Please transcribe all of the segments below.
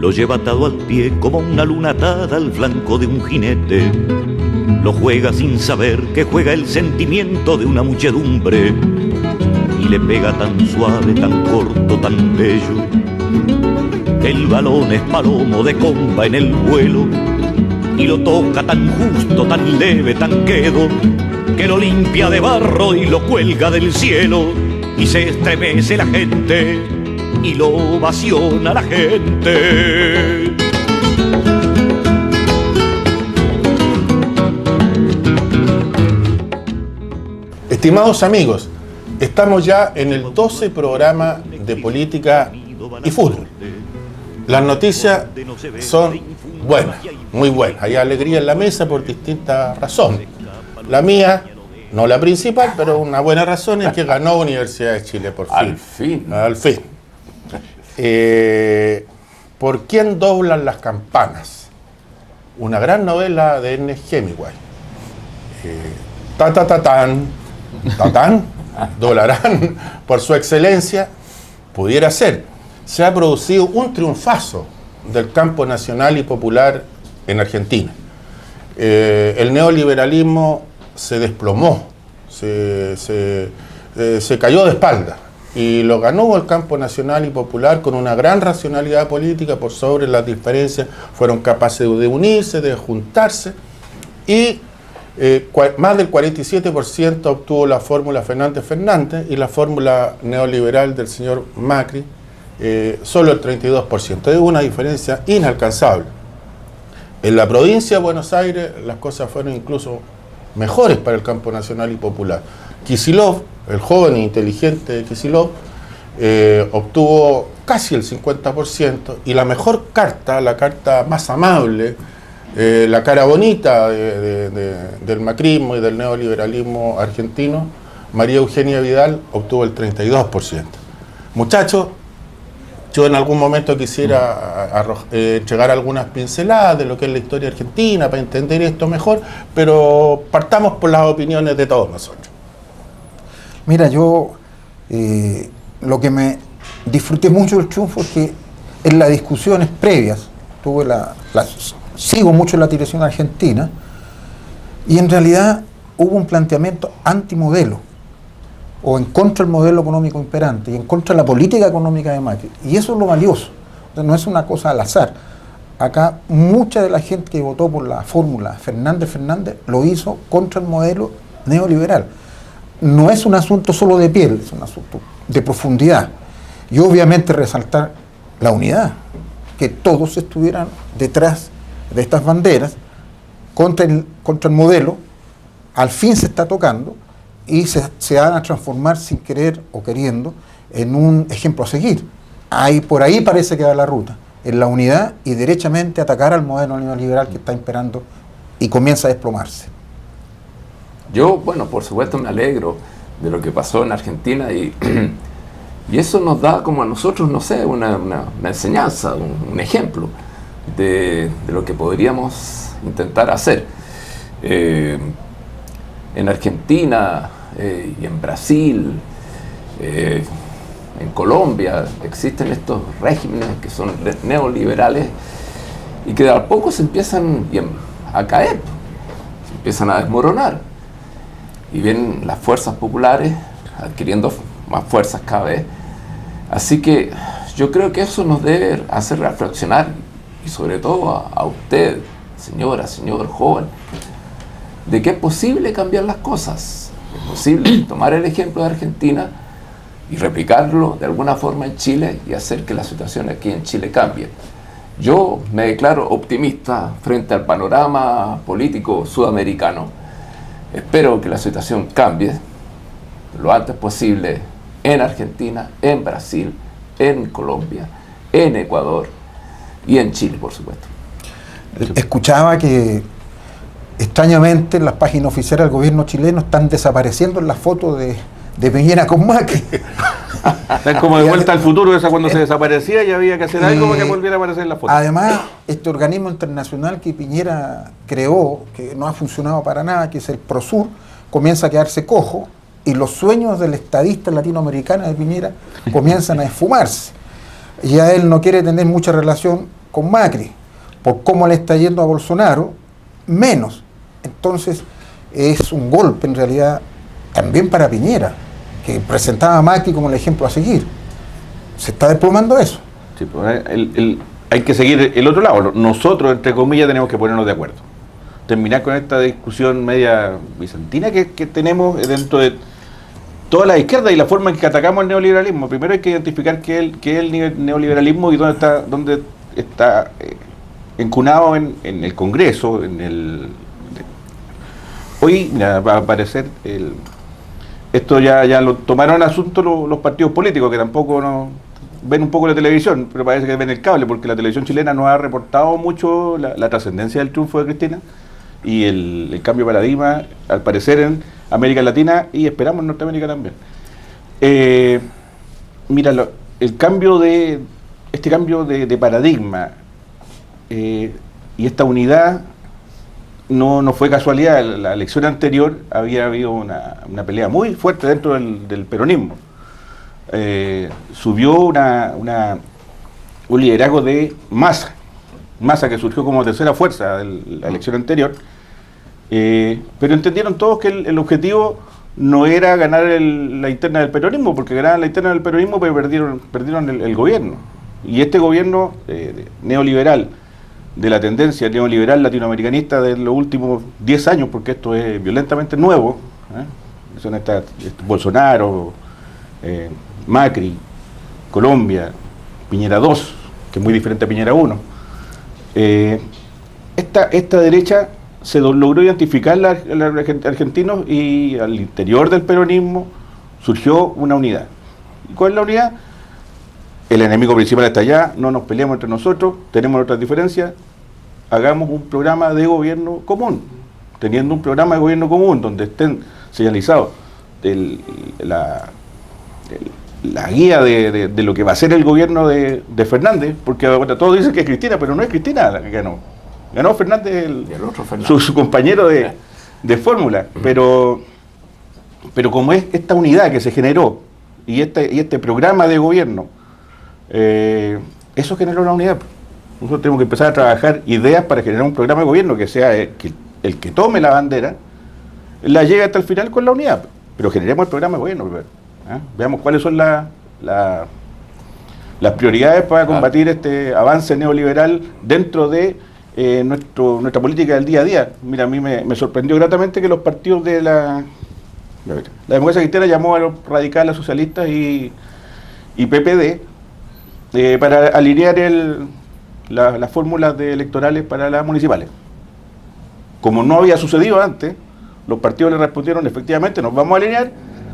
lo lleva atado al pie como una luna atada al flanco de un jinete. Lo juega sin saber que juega el sentimiento de una muchedumbre y le pega tan suave, tan corto, tan bello, que el balón es palomo de comba en el vuelo y lo toca tan justo, tan leve, tan quedo, que lo limpia de barro y lo cuelga del cielo y se estremece la gente y lo ovaciona la gente. Estimados amigos, estamos ya en el 12 programa de política y fútbol. Las noticias son buenas, muy buenas. Hay alegría en la mesa por distintas razones. La mía, no la principal, pero una buena razón es que ganó Universidad de Chile por fin. Al fin. ¿Por quién doblan las campanas? Una gran novela de Ernest Hemingway. Tatán, doblarán por su excelencia. Pudiera ser. Se ha producido un triunfazo del campo nacional y popular en Argentina. El neoliberalismo se desplomó, se cayó de espalda y lo ganó el campo nacional y popular con una gran racionalidad política por sobre las diferencias. Fueron capaces de unirse, de juntarse y más del 47% obtuvo la fórmula Fernández y la fórmula neoliberal del señor Macri solo el 32%. Es una diferencia inalcanzable. En la provincia de Buenos Aires las cosas fueron incluso mejores para el campo nacional y popular. Kicillof, el joven e inteligente Kicillof, obtuvo casi el 50% y la mejor carta, la carta más amable, la cara bonita del macrismo y del neoliberalismo argentino, María Eugenia Vidal, obtuvo el 32%. Muchachos, yo en algún momento quisiera entregar algunas pinceladas de lo que es la historia argentina para entender esto mejor, pero partamos por las opiniones de todos nosotros. Mira, yo lo que me disfruté mucho del triunfo es que en las discusiones previas, sigo mucho la televisión argentina, y en realidad hubo un planteamiento antimodelo, o en contra del modelo económico imperante, y en contra de la política económica de Macri. Y eso es lo valioso, no es una cosa al azar. Acá mucha de la gente que votó por la fórmula Fernández lo hizo contra el modelo neoliberal. No es un asunto solo de piel, es un asunto de profundidad. Y obviamente resaltar la unidad, que todos estuvieran detrás de estas banderas contra el modelo. Al fin se está tocando y se van a transformar sin querer o queriendo en un ejemplo a seguir. Por ahí parece que va la ruta, en la unidad y derechamente atacar al modelo neoliberal que está imperando y comienza a desplomarse. Yo, bueno, por supuesto me alegro de lo que pasó en Argentina y eso nos da como a nosotros, no sé, una enseñanza, un ejemplo de lo que podríamos intentar hacer. En Argentina y en Brasil, en Colombia, existen estos regímenes que son neoliberales y que de a poco se empiezan a caer, se empiezan a desmoronar. Y ven las fuerzas populares adquiriendo más fuerzas cada vez. Así que yo creo que eso nos debe hacer reflexionar, y sobre todo a usted, señora, señor, joven, de que es posible cambiar las cosas. Es posible tomar el ejemplo de Argentina y replicarlo de alguna forma en Chile y hacer que la situación aquí en Chile cambie. Yo me declaro optimista frente al panorama político sudamericano. Espero que la situación cambie lo antes posible en Argentina, en Brasil, en Colombia, en Ecuador y en Chile, por supuesto. Escuchaba que extrañamente en las páginas oficiales del gobierno chileno están desapareciendo las fotos de Piñera con Macri. Es como de vuelta al futuro, esa cuando se desaparecía y había que hacer algo para que volviera a aparecer en la foto. Además, este organismo internacional que Piñera creó, que no ha funcionado para nada, que es el Prosur, comienza a quedarse cojo y los sueños del estadista latinoamericano de Piñera comienzan a esfumarse. Ya él no quiere tener mucha relación con Macri, por cómo le está yendo a Bolsonaro, menos. Entonces es un golpe en realidad también para Piñera, que presentaba a Macri como el ejemplo a seguir. Se está desplomando eso. Sí, pues, hay que seguir el otro lado. Nosotros, entre comillas, tenemos que ponernos de acuerdo. Terminar con esta discusión media bizantina que tenemos dentro de toda la izquierda y la forma en que atacamos el neoliberalismo. Primero hay que identificar qué es el neoliberalismo y dónde está encunado en el Congreso. Hoy mira, va a aparecer esto ya lo tomaron asunto los partidos políticos, que tampoco ven un poco la televisión, pero parece que ven el cable, porque la televisión chilena no ha reportado mucho la trascendencia del triunfo de Cristina y el cambio de paradigma, al parecer en América Latina y esperamos en Norteamérica también. Mira, este cambio de paradigma y esta unidad no fue casualidad. La elección anterior había habido una pelea muy fuerte dentro del peronismo. Subió un liderazgo de Massa que surgió como tercera fuerza de la elección anterior, pero entendieron todos que el objetivo no era ganar la interna del peronismo, porque ganaban la interna del peronismo pero perdieron el gobierno. Y este gobierno neoliberal, de la tendencia neoliberal latinoamericanista de los últimos 10 años, porque esto es violentamente nuevo, son Bolsonaro, Macri, Colombia, Piñera 2, que es muy diferente a Piñera 1. Esta derecha se logró identificar a los argentinos y al interior del peronismo surgió una unidad. ¿Y cuál es la unidad? El enemigo principal está allá, no nos peleamos entre nosotros, tenemos otras diferencias, hagamos un programa de gobierno común. Teniendo un programa de gobierno común donde estén señalizados la guía de lo que va a ser el gobierno de Fernández, porque ahora todos dicen que es Cristina, pero no es Cristina la que ganó Fernández, el otro Fernández. Su compañero de fórmula, pero como es esta unidad que se generó y este programa de gobierno, eso generó una unidad. Nosotros tenemos que empezar a trabajar ideas para generar un programa de gobierno que sea el que tome la bandera, la llegue hasta el final con la unidad, pero generemos el programa de gobierno primero. Veamos cuáles son las prioridades para combatir este avance neoliberal dentro de nuestra política del día a día. Mira, a mí me sorprendió gratamente que los partidos de la democracia cristiana llamó a los radicales, socialistas y PPD para alinear las fórmulas electorales para las municipales. Como no había sucedido antes, los partidos le respondieron: efectivamente, nos vamos a alinear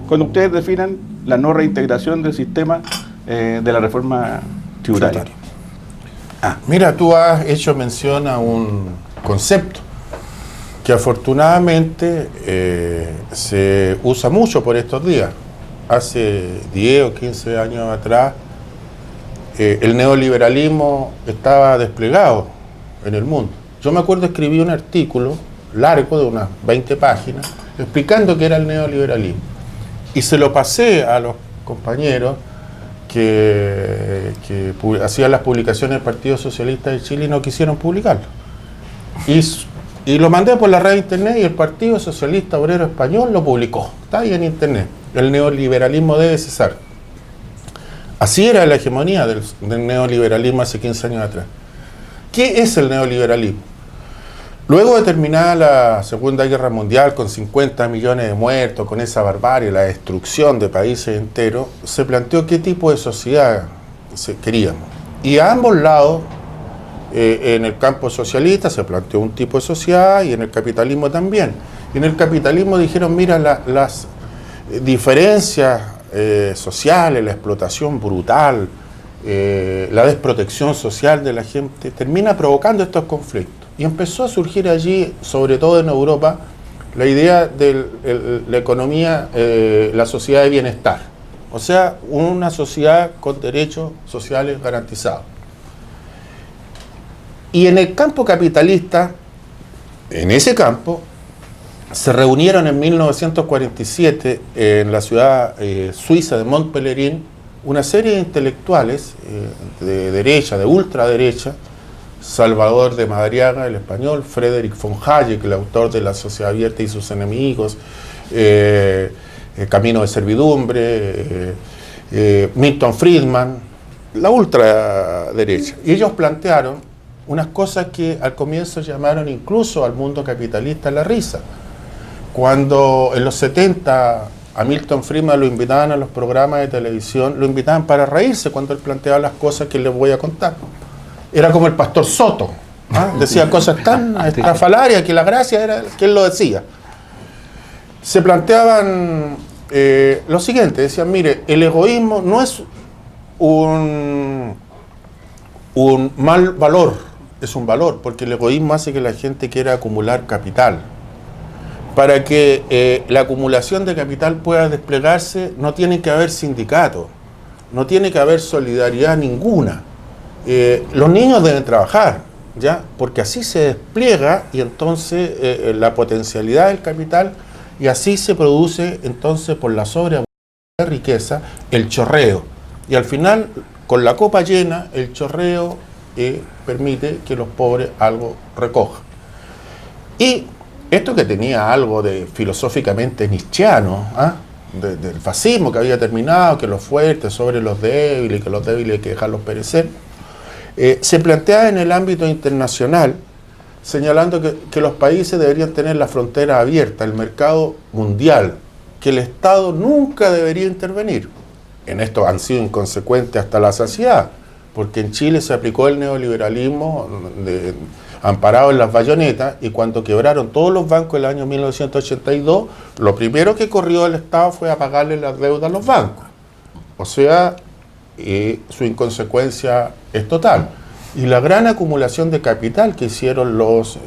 cuando ustedes definan la no reintegración del sistema de la reforma tributaria. Mira, tú has hecho mención a un concepto que afortunadamente se usa mucho por estos días. Hace 10 o 15 años atrás, el neoliberalismo estaba desplegado en el mundo. Yo me acuerdo escribí un artículo largo de unas 20 páginas explicando qué era el neoliberalismo. Y se lo pasé a los compañeros que hacían las publicaciones del Partido Socialista de Chile y no quisieron publicarlo. Y lo mandé por la red de internet y el Partido Socialista Obrero Español lo publicó. Está ahí en internet. El neoliberalismo debe cesar. Así era la hegemonía del neoliberalismo hace 15 años atrás. ¿Qué es el neoliberalismo? Luego de terminar la Segunda Guerra Mundial con 50 millones de muertos, con esa barbarie, la destrucción de países enteros, se planteó qué tipo de sociedad queríamos. Y a ambos lados, en el campo socialista se planteó un tipo de sociedad y en el capitalismo también. Y en el capitalismo dijeron: mira, las diferencias sociales, la explotación brutal, la desprotección social de la gente, termina provocando estos conflictos. Y empezó a surgir allí, sobre todo en Europa, la idea de la economía, la sociedad de bienestar. O sea, una sociedad con derechos sociales garantizados. Y en el campo capitalista, en ese campo, se reunieron en 1947 en la ciudad suiza de Mont-Pelerin una serie de intelectuales de derecha, de ultraderecha, Salvador de Madariaga, el español, Friedrich von Hayek, el autor de La Sociedad Abierta y sus enemigos, Camino de Servidumbre, Milton Friedman, la ultraderecha. Y ellos plantearon unas cosas que al comienzo llamaron incluso al mundo capitalista la risa. Cuando en los 70 a Milton Friedman lo invitaban a los programas de televisión, lo invitaban para reírse cuando él planteaba las cosas que les voy a contar. Era como el pastor Soto, ¿ah? Decía cosas tan estrafalarias que la gracia era que él lo decía. Se planteaban lo siguiente, decían, mire, el egoísmo no es un mal valor, es un valor, porque el egoísmo hace que la gente quiera acumular capital. Para que la acumulación de capital pueda desplegarse, no tiene que haber sindicatos, no tiene que haber solidaridad ninguna. Los niños deben trabajar, ¿ya? Porque así se despliega y entonces la potencialidad del capital, y así se produce entonces por la sobreabundancia de riqueza el chorreo. Y al final, con la copa llena, el chorreo permite que los pobres algo recojan. Y esto que tenía algo de filosóficamente nietzscheano, ¿ah? Del fascismo que había terminado, que los fuertes sobre los débiles, que los débiles hay que dejarlos perecer, se plantea en el ámbito internacional, señalando que los países deberían tener la frontera abierta, el mercado mundial, que el Estado nunca debería intervenir. En esto han sido inconsecuentes hasta la saciedad, porque en Chile se aplicó el neoliberalismo amparado en las bayonetas, y cuando quebraron todos los bancos en el año 1982, lo primero que corrió el Estado fue a pagarle las deudas a los bancos. O sea, su inconsecuencia es total. Y la gran acumulación de capital que hicieron los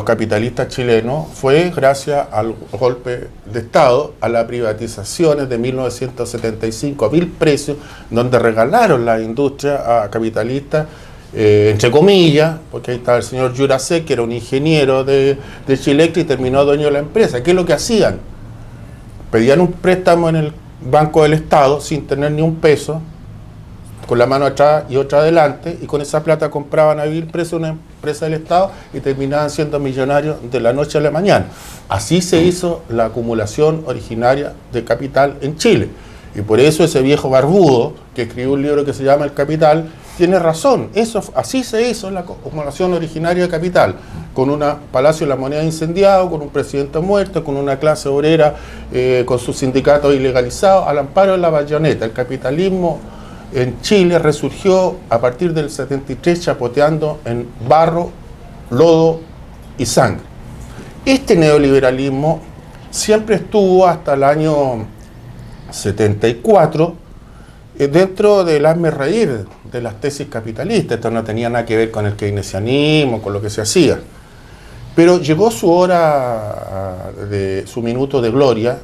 capitalistas chilenos fue gracias al golpe de Estado, a las privatizaciones de 1975 a vil precio, donde regalaron la industria a capitalistas, entre comillas, porque ahí estaba el señor Jurasek, que era un ingeniero de Chilectra y terminó dueño de la empresa. ¿Qué es lo que hacían? Pedían un préstamo en el Banco del Estado sin tener ni un peso, con la mano atrás y otra adelante, y con esa plata compraban a vil precio una empresa del Estado y terminaban siendo millonarios de la noche a la mañana. Así se hizo la acumulación originaria de capital en Chile. Y por eso ese viejo barbudo que escribió un libro que se llama El Capital tiene razón. Así se hizo la acumulación originaria de capital, con un Palacio de la Moneda incendiado, con un presidente muerto, con una clase obrera con sus sindicatos ilegalizados, al amparo de la bayoneta. El capitalismo en Chile resurgió a partir del 73 chapoteando en barro, lodo y sangre. Este neoliberalismo siempre estuvo hasta el año 74 dentro del hazme reír de las tesis capitalistas. Esto no tenía nada que ver con el keynesianismo, con lo que se hacía. Pero llegó su hora, su minuto de gloria,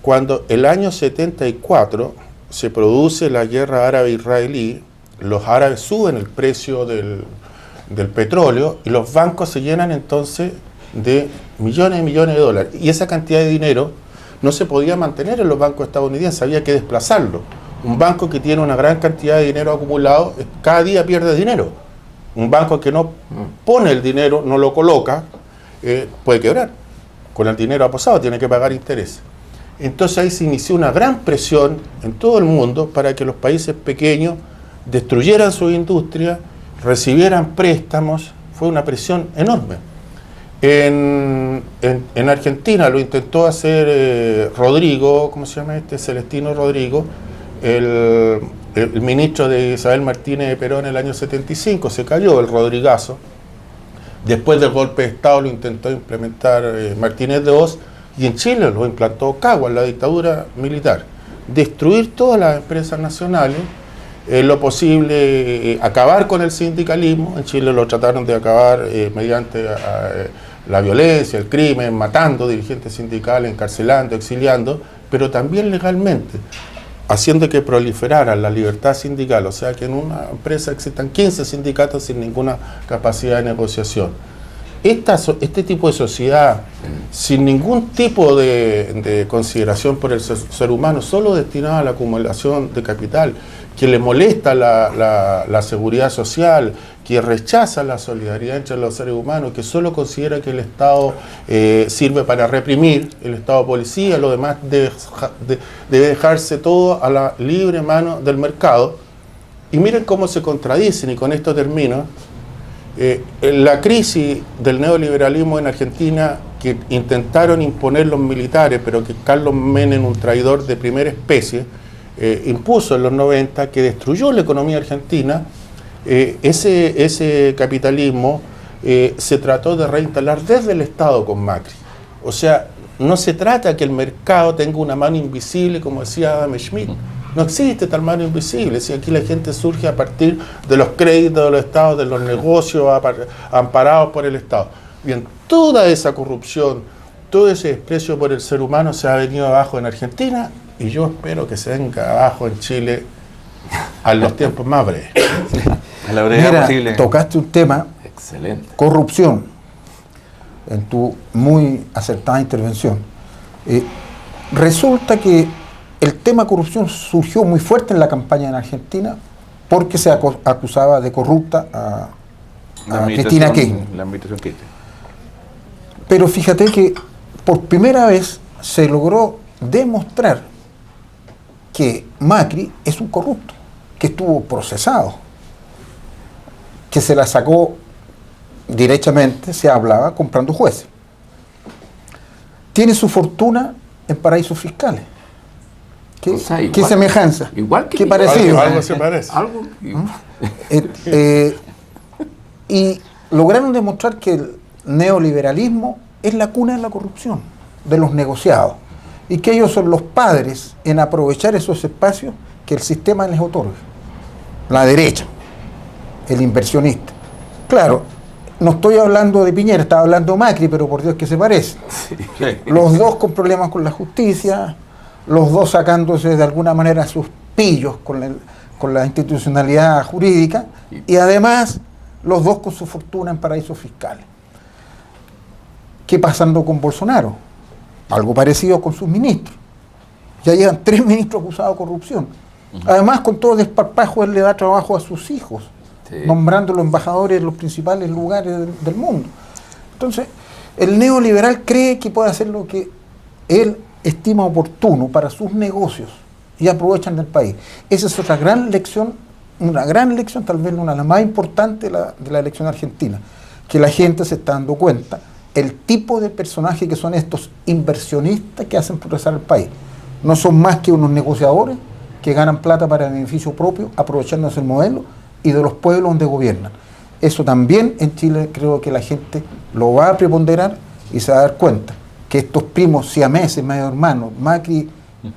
cuando el año 74 se produce la guerra árabe-israelí, los árabes suben el precio del petróleo y los bancos se llenan entonces de millones y millones de dólares. Y esa cantidad de dinero no se podía mantener en los bancos estadounidenses, había que desplazarlo. Un banco que tiene una gran cantidad de dinero acumulado, cada día pierde dinero. Un banco que no pone el dinero, no lo coloca, puede quebrar. Con el dinero aposado tiene que pagar intereses. Entonces ahí se inició una gran presión en todo el mundo para que los países pequeños destruyeran su industria, recibieran préstamos. Fue una presión enorme. En Argentina lo intentó hacer Rodrigo, ¿cómo se llama este? Celestino Rodrigo, el ministro de Isabel Martínez de Perón en el año 75, se cayó el Rodrigazo. Después del golpe de Estado lo intentó implementar Martínez de Oz, y en Chile lo implantó Caguas, la dictadura militar. Destruir todas las empresas nacionales, lo posible, acabar con el sindicalismo. En Chile lo trataron de acabar mediante la violencia, el crimen, matando dirigentes sindicales, encarcelando, exiliando, pero también legalmente, haciendo que proliferara la libertad sindical, o sea que en una empresa existan 15 sindicatos sin ninguna capacidad de negociación. este tipo de sociedad, sin ningún tipo de consideración por el ser humano, solo destinada a la acumulación de capital, que le molesta la seguridad social, que rechaza la solidaridad entre los seres humanos, que solo considera que el Estado sirve para reprimir, el Estado policía, lo demás debe dejarse todo a la libre mano del mercado. Y miren cómo se contradicen, y con esto termino. La crisis del neoliberalismo en Argentina, que intentaron imponer los militares, pero que Carlos Menem, un traidor de primera especie, impuso en los 90, que destruyó la economía argentina, ese capitalismo se trató de reinstalar desde el Estado con Macri. O sea, no se trata que el mercado tenga una mano invisible, como decía Adam Smith. No existe tal mano invisible. Si aquí la gente surge a partir de los créditos de los estados, de los negocios amparados por el Estado. Bien, toda esa corrupción, todo ese desprecio por el ser humano se ha venido abajo en Argentina, y yo espero que se venga abajo en Chile a los tiempos más breves. A la brevedad Mira, posible. tocaste un tema, Excelente. corrupción, en tu muy acertada intervención. Resulta que el tema corrupción surgió muy fuerte en la campaña en Argentina porque se acusaba de corrupta a Cristina Kirchner. La administración Kirchner. Pero fíjate que por primera vez se logró demostrar que Macri es un corrupto, que estuvo procesado, que se la sacó derechamente, se hablaba, comprando jueces. Tiene su fortuna en paraísos fiscales. ¿Qué, O sea, qué igual- semejanza? igual que ¿Qué mi- parecido? Algo se parece. Algo. Y lograron demostrar que el neoliberalismo es la cuna de la corrupción, de los negociados, y que ellos son los padres en aprovechar esos espacios que el sistema les otorga. La derecha, el inversionista. Claro, no estoy hablando de Piñera, estaba hablando de Macri, pero por Dios que se parece. Sí. Los dos con problemas con la justicia, los dos sacándose de alguna manera sus pillos con la institucionalidad jurídica, y además los dos con su fortuna en paraísos fiscales. ¿Qué pasando con Bolsonaro? Algo parecido con sus ministros. Ya llevan 3 ministros acusados de corrupción. Además, con todo desparpajo, él le da trabajo a sus hijos, Sí. nombrándolos embajadores en los principales lugares del mundo. Entonces, el neoliberal cree que puede hacer lo que él estima oportuno para sus negocios y aprovechan del país. Esa es otra gran lección, tal vez una de las más importantes de la elección argentina, que la gente se está dando cuenta el tipo de personajes que son estos inversionistas que hacen progresar el país. No son más que unos negociadores que ganan plata para el beneficio propio, aprovechándose el modelo y de los pueblos donde gobiernan. Eso también en Chile creo que la gente lo va a preponderar y se va a dar cuenta que estos primos siameses, medio hermanos, Macri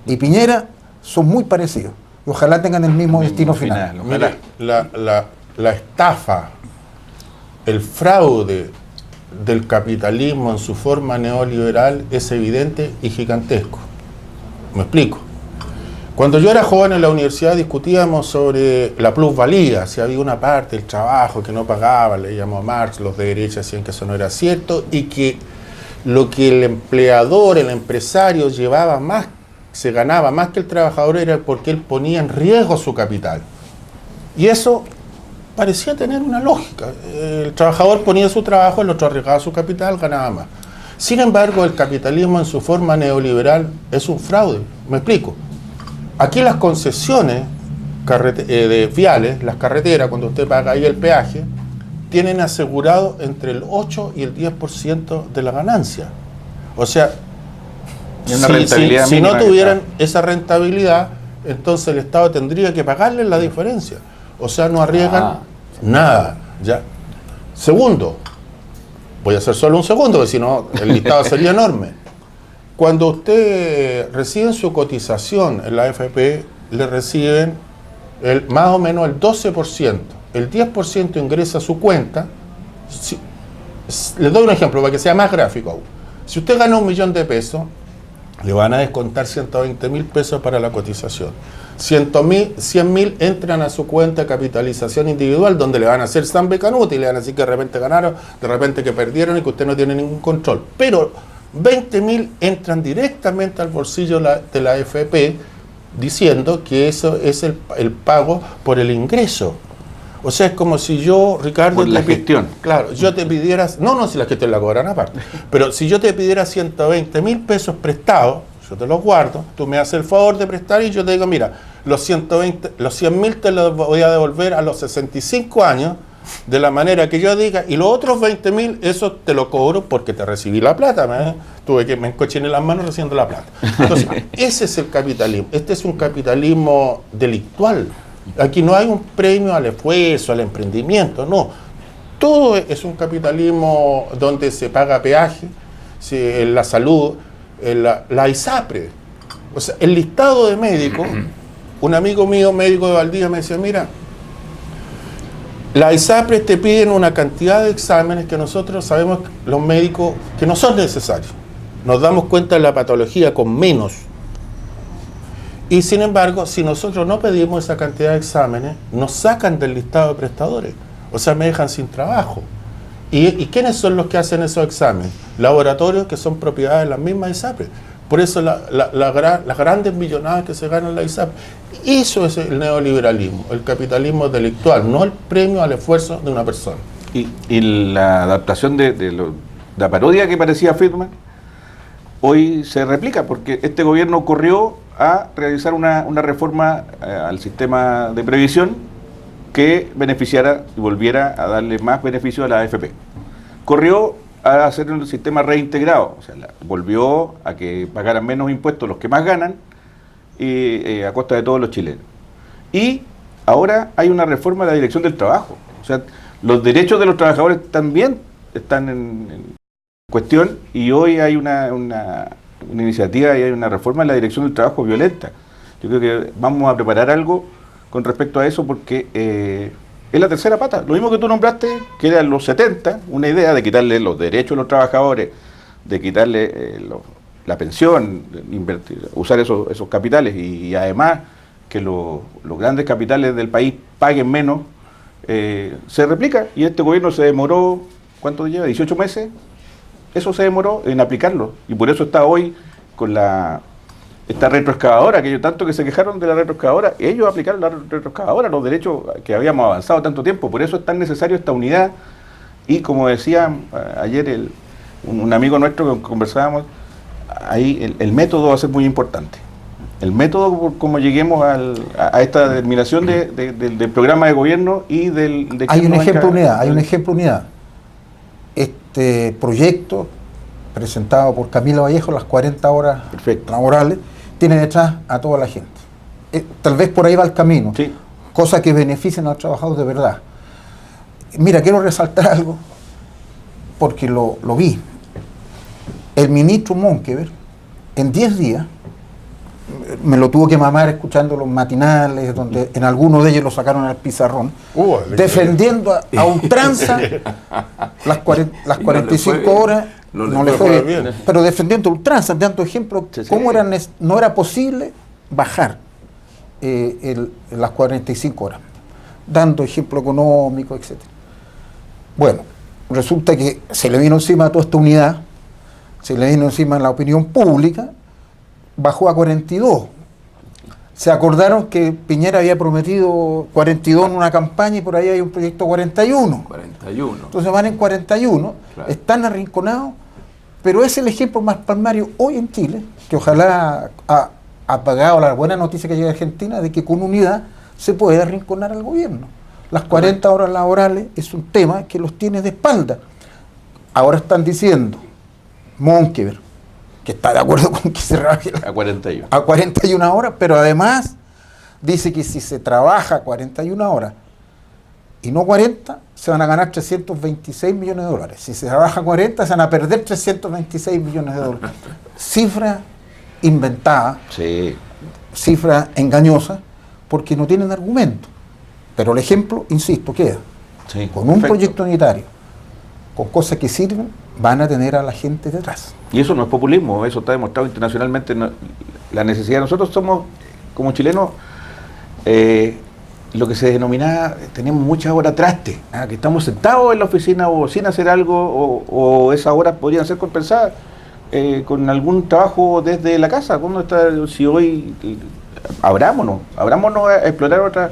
y Piñera, son muy parecidos. Y ojalá tengan el mismo destino final. Ojalá. Mire, la estafa, el fraude del capitalismo en su forma neoliberal es evidente y gigantesco. Me explico. Cuando yo era joven en la universidad discutíamos sobre la plusvalía, si había una parte del trabajo que no pagaba, leíamos a Marx, los de derecha decían que eso no era cierto, y que lo que el empleador, el empresario llevaba más, se ganaba más que el trabajador, era porque él ponía en riesgo su capital. Y eso parecía tener una lógica. El trabajador ponía su trabajo, el otro arriesgaba su capital, ganaba más. Sin embargo, el capitalismo en su forma neoliberal es un fraude. Me explico. Aquí las concesiones de viales, las carreteras, cuando usted paga ahí el peaje, tienen asegurado entre el 8 y el 10% de la ganancia. O sea, Y una rentabilidad si no mínima que tuvieran está. esa rentabilidad, entonces el Estado tendría que pagarle la diferencia. O sea, no arriesgan nada. ¿Ya? Segundo, voy a hacer solo un segundo, porque si no el listado sería enorme. Cuando usted recibe su cotización en la AFP, le reciben más o menos el 12%. El 10% ingresa a su cuenta. Les doy un ejemplo para que sea más gráfico aún. Si usted gana 1 millón de pesos, le van a descontar 120.000 pesos para la cotización. 100.000 entran a su cuenta de capitalización individual, donde le van a hacer Sambe Canuti y le van a decir que de repente ganaron, de repente que perdieron y que usted no tiene ningún control. Pero 20.000 entran directamente al bolsillo de la AFP, diciendo que eso es el pago por el ingreso. O sea, es como si yo, Ricardo... Por la gestión. Claro, yo te pidiera... No, si la gestión la cobran aparte. Pero si yo te pidiera 120.000 pesos prestados, yo te los guardo, tú me haces el favor de prestar y yo te digo, mira, los 100.000 te los voy a devolver a los 65 años, de la manera que yo diga, y los otros 20.000, eso te lo cobro porque te recibí la plata, tuve que me encochiné las manos recibiendo la plata. Entonces, ese es el capitalismo. Este es un capitalismo delictual. Aquí no hay un premio al esfuerzo, al emprendimiento, no. Todo es un capitalismo donde se paga peaje, la salud, la ISAPRE. O sea, el listado de médicos, un amigo mío, médico de Valdivia, me decía, mira, la ISAPRE te piden una cantidad de exámenes que nosotros sabemos, los médicos, que no son necesarios. Nos damos cuenta de la patología con menos. Y sin embargo, si nosotros no pedimos esa cantidad de exámenes, nos sacan del listado de prestadores. O sea, me dejan sin trabajo. ¿Y quiénes son los que hacen esos exámenes? Laboratorios que son propiedad de las mismas ISAPRE. Por eso las grandes millonadas que se ganan la ISAPRE. Eso es el neoliberalismo, el capitalismo delictual, no el premio al esfuerzo de una persona. Y la adaptación de la parodia que parecía Friedman, hoy se replica, porque este gobierno corrió a realizar una reforma al sistema de previsión que beneficiara y volviera a darle más beneficio a la AFP. Corrió a hacer un sistema reintegrado, o sea, volvió a que pagaran menos impuestos los que más ganan a costa de todos los chilenos. Y ahora hay una reforma de la Dirección del Trabajo, o sea, los derechos de los trabajadores también están en cuestión, y hoy hay una iniciativa y hay una reforma en la Dirección del Trabajo violenta. Yo creo que vamos a preparar algo con respecto a eso, porque es la tercera pata. Lo mismo que tú nombraste, que era en los 70, una idea de quitarle los derechos a los trabajadores, de quitarle la pensión, usar esos capitales, y además que los grandes capitales del país paguen menos, se replica. Y este gobierno se demoró, ¿cuánto lleva? 18 meses. Eso se demoró en aplicarlo, y por eso está hoy con esta retroexcavadora, que ellos tanto que se quejaron de la retroexcavadora, ellos aplicaron la retroexcavadora, los derechos que habíamos avanzado tanto tiempo. Por eso es tan necesario esta unidad, y como decía ayer un amigo nuestro que conversábamos, ahí el método va a ser muy importante. El método, como lleguemos a esta determinación del programa de gobierno y de hay un ejemplo unidad. Este proyecto presentado por Camila Vallejo, las 40 horas laborales, tiene detrás a toda la gente. Tal vez por ahí va el camino, sí. Cosas que beneficien a los trabajadores de verdad. Mira, quiero resaltar algo, porque lo vi. El ministro Monkever, en 10 días, me lo tuvo que mamar escuchando los matinales, donde en algunos de ellos lo sacaron al pizarrón, defendiendo a ultranza las 45 horas, no le fue bien, pero defendiendo a ultranza, dando ejemplo cómo no era posible bajar las 45 horas, dando ejemplo económico, etc. Bueno, resulta que se le vino encima a toda esta unidad, se le vino encima la opinión pública, bajó a 42. Se acordaron que Piñera había prometido 42 en una campaña, y por ahí hay un proyecto 41. Entonces van en 41, claro. Están arrinconados, pero es el ejemplo más palmario hoy en Chile, que ojalá ha pagado la buena noticia que llega a Argentina, de que con unidad se puede arrinconar al gobierno. Las 40 horas laborales es un tema que los tiene de espalda. Ahora están diciendo, Monkever, que está de acuerdo con que se rebaje a 41. A 41 horas, pero además dice que si se trabaja 41 horas y no 40, se van a ganar 326 millones de dólares. Si se trabaja 40, se van a perder 326 millones de dólares. Cifra inventada, sí. Cifra engañosa, porque no tienen argumento. Pero el ejemplo, insisto, queda. Sí, con un proyecto unitario, con cosas que sirven, van a tener a la gente detrás. Y eso no es populismo, eso está demostrado internacionalmente. La necesidad, nosotros somos, como chilenos, lo que se denominaba, tenemos muchas horas traste, que estamos sentados en la oficina o sin hacer algo, o esas horas podrían ser compensadas con algún trabajo desde la casa. ¿Cómo está? Si hoy abrámonos a explorar otra,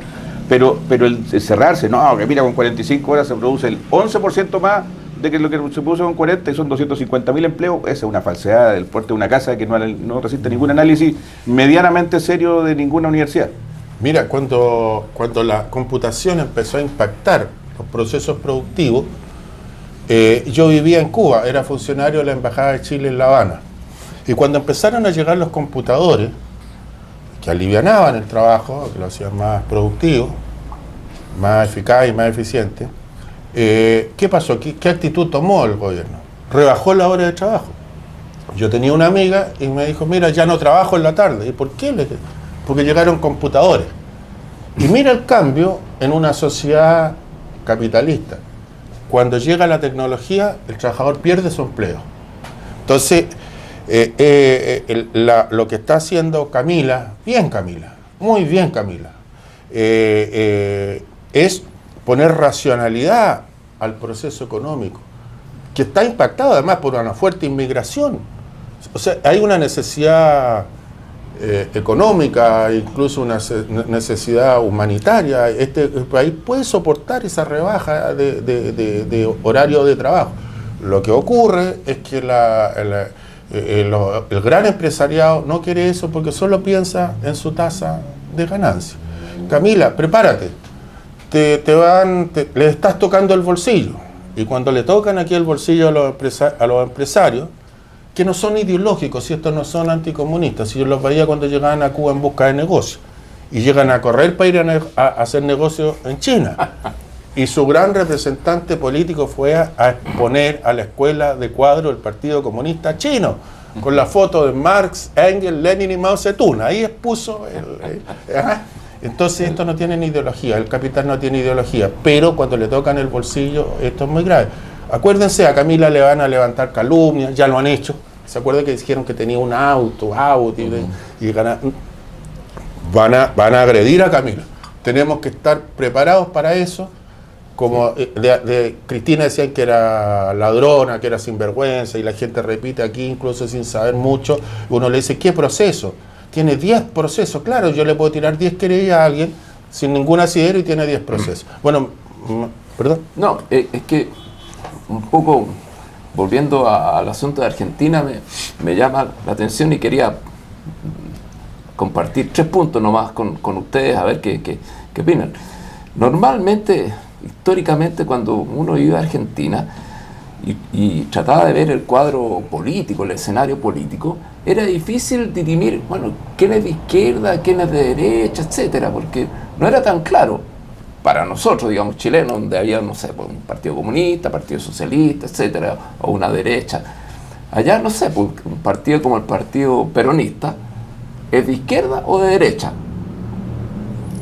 pero el cerrarse, no, que mira, con 45 horas se produce el 11% más de que lo que se produce con 40 y son 250.000 empleos. Esa es una falsedad del porte de una casa que no resiste ningún análisis medianamente serio de ninguna universidad. Mira, cuando la computación empezó a impactar los procesos productivos, yo vivía en Cuba, era funcionario de la Embajada de Chile en La Habana. Y cuando empezaron a llegar los computadores, que alivianaban el trabajo, que lo hacían más productivo, más eficaz y más eficiente, ¿qué pasó? ¿Qué actitud tomó el gobierno? Rebajó la hora de trabajo. Yo tenía una amiga y me dijo, mira, ya no trabajo en la tarde. ¿Y por qué? Porque llegaron computadores. Y mira el cambio en una sociedad capitalista. Cuando llega la tecnología, el trabajador pierde su empleo. Entonces, lo que está haciendo Camila, muy bien Camila, es poner racionalidad al proceso económico, que está impactado además por una fuerte inmigración. O sea, hay una necesidad económica, incluso una necesidad humanitaria. El país puede soportar esa rebaja de horario de trabajo. Lo que ocurre es que el gran empresariado no quiere eso porque solo piensa en su tasa de ganancia. Camila, prepárate, le estás tocando el bolsillo, y cuando le tocan aquí el bolsillo a los empresarios, que no son ideológicos, si estos no son anticomunistas, si yo los veía cuando llegaban a Cuba en busca de negocio, y llegan a correr para ir a hacer negocios en China. Y su gran representante político fue a exponer a la escuela de cuadro del Partido Comunista Chino, con la foto de Marx, Engels, Lenin y Mao Zedong. Ahí expuso Entonces esto no tiene ni ideología, el capital no tiene ideología, pero cuando le tocan el bolsillo, esto es muy grave. Acuérdense, a Camila le van a levantar calumnias, ya lo han hecho. ¿Se acuerdan que dijeron que tenía un auto y van a agredir a Camila? Tenemos que estar preparados para eso. Como Cristina decían que era ladrona, que era sinvergüenza, y la gente repite aquí incluso sin saber mucho. Uno le dice, ¿qué proceso? Tiene 10 procesos. Claro, yo le puedo tirar 10 querellas a alguien sin ningún asidero y tiene 10 procesos. Bueno, ¿perdón? No, es que un poco, volviendo al asunto de Argentina, me llama la atención y quería compartir 3 puntos nomás con ustedes, a ver qué opinan. Normalmente, históricamente, cuando uno iba a Argentina y trataba de ver el cuadro político, el escenario político, era difícil dirimir, bueno, quién es de izquierda, quién es de derecha, etcétera, porque no era tan claro para nosotros, digamos, chilenos, donde había, no sé, un partido comunista, partido socialista, etcétera, o una derecha. Allá, no sé, un partido como el partido peronista, ¿es de izquierda o de derecha?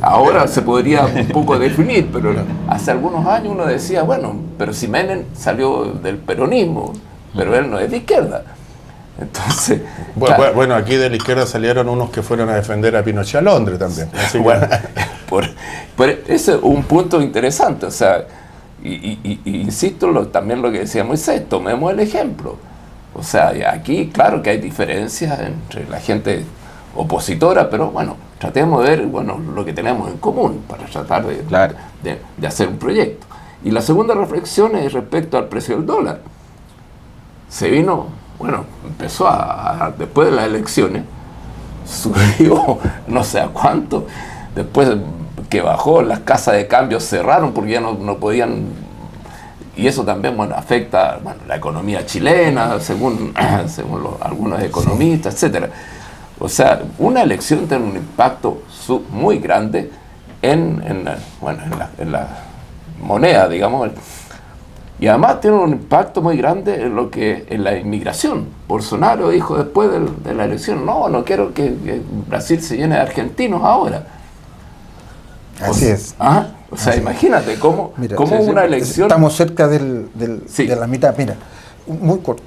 Ahora se podría un poco definir, pero hace algunos años uno decía, bueno, pero si Menem salió del peronismo, pero él no es de izquierda. Entonces, bueno, aquí de la izquierda salieron unos que fueron a defender a Pinochet a Londres también. Así bueno, ese es un punto interesante, o sea, y insisto, también lo que decía Moisés, tomemos el ejemplo. O sea, aquí claro que hay diferencias entre la gente opositora, pero bueno, tratemos de ver lo que tenemos en común para tratar de hacer un proyecto. Y la segunda reflexión es respecto al precio del dólar. Se vino, empezó después de las elecciones, subió no sé a cuánto, después que bajó, las casas de cambio cerraron porque ya no podían, y eso también afecta la economía chilena, según algunos economistas, etcétera. O sea, una elección tiene un impacto muy grande en la moneda, digamos, y además tiene un impacto muy grande en la inmigración. Bolsonaro dijo después de la elección, no quiero que Brasil se llene de argentinos ahora. Así es. O sea, imagínate cómo una elección... Estamos cerca de la mitad. Mira, muy corto.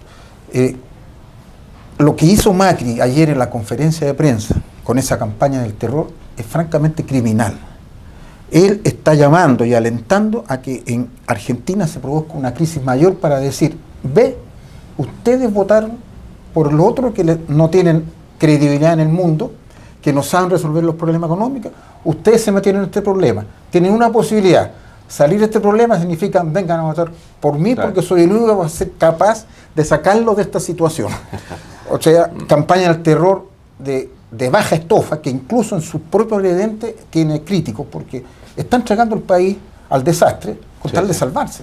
Lo que hizo Macri ayer en la conferencia de prensa, con esa campaña del terror es francamente criminal. Él está llamando y alentando a que en Argentina se produzca una crisis mayor para decir, ve, ustedes votaron por lo otro que no tienen credibilidad en el mundo, que no saben resolver los problemas económicos, ustedes se metieron en este problema, tienen una posibilidad, salir de este problema significa vengan a votar por mí porque soy el único que va a ser capaz de sacarlo de esta situación. O sea, campaña del terror de baja estofa, que incluso en sus propios ingredientes tiene críticos, porque está entregando el país al desastre con tal de salvarse.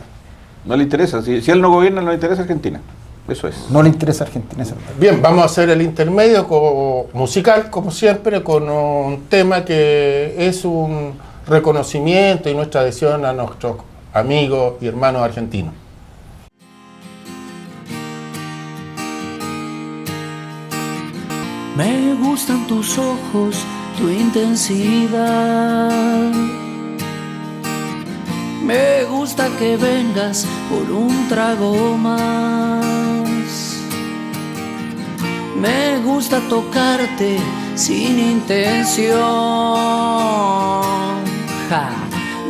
No le interesa, si él no gobierna, no le interesa Argentina. Eso es. No le interesa a Argentina. Bien, vamos a hacer el intermedio musical, como siempre, con un tema que es un reconocimiento y nuestra adhesión a nuestros amigos y hermanos argentinos. Me gustan tus ojos, tu intensidad. Me gusta que vengas por un trago más. Me gusta tocarte sin intención. Ja.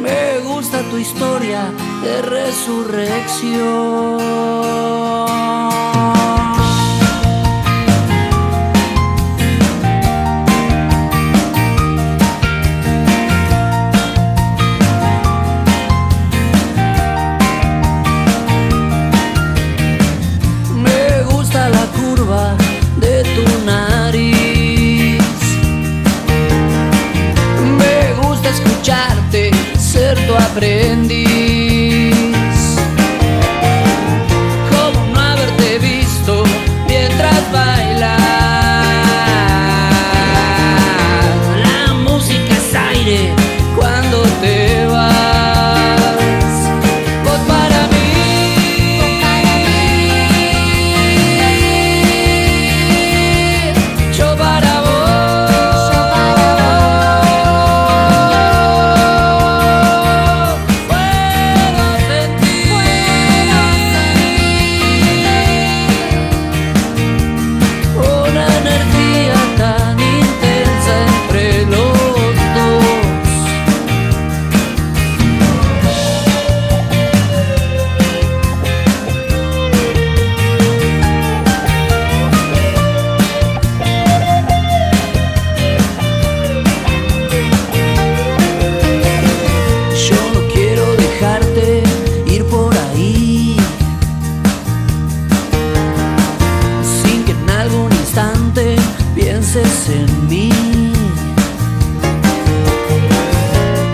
Me gusta tu historia de resurrección. De tu nariz, me gusta escucharte, ser tu aprendiz, como no haberte visto mientras bailas. La música es aire cuando te vas. Vos para mí. En mí.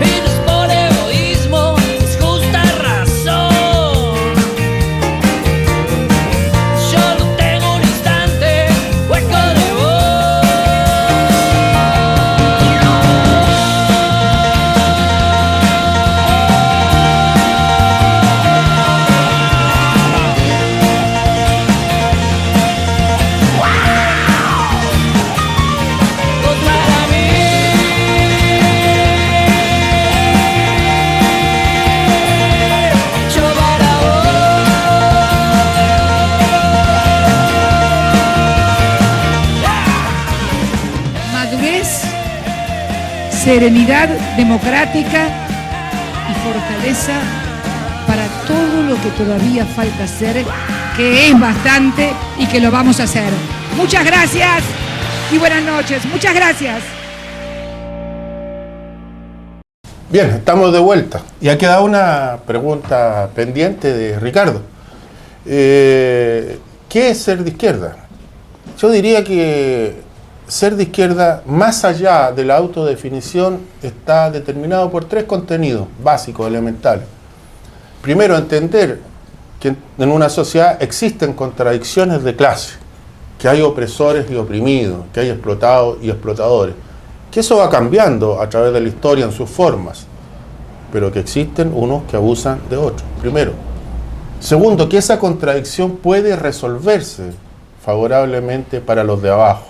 Y no es por egoísmo, es justa razón. Solo tengo un instante, hueco de vos. Serenidad democrática y fortaleza para todo lo que todavía falta hacer, que es bastante y que lo vamos a hacer. Muchas gracias y buenas noches. Muchas gracias. Bien, estamos de vuelta. Y ha quedado una pregunta pendiente de Ricardo. ¿Qué es ser de izquierda? Yo diría que ser de izquierda, más allá de la autodefinición, está determinado por 3 contenidos básicos, elementales. Primero, entender que en una sociedad existen contradicciones de clase, que hay opresores y oprimidos, que hay explotados y explotadores, que eso va cambiando a través de la historia en sus formas, pero que existen unos que abusan de otros, primero. Segundo, que esa contradicción puede resolverse favorablemente para los de abajo.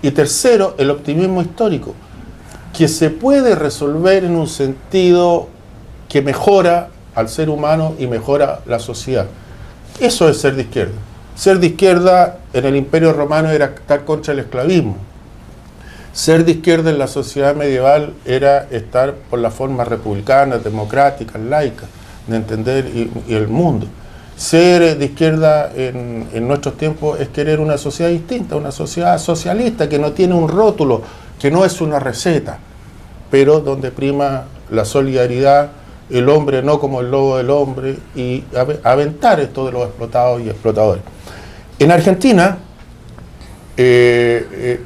Y tercero, el optimismo histórico, que se puede resolver en un sentido que mejora al ser humano y mejora la sociedad. Eso es ser de izquierda. Ser de izquierda en el Imperio Romano era estar contra el esclavismo. Ser de izquierda en la sociedad medieval era estar por las formas republicanas, democráticas, laicas, de entender y el mundo. Ser de izquierda en nuestros tiempos es querer una sociedad distinta, una sociedad socialista que no tiene un rótulo, que no es una receta, pero donde prima la solidaridad, el hombre no como el lobo del hombre, y aventar esto de los explotados y explotadores. En Argentina,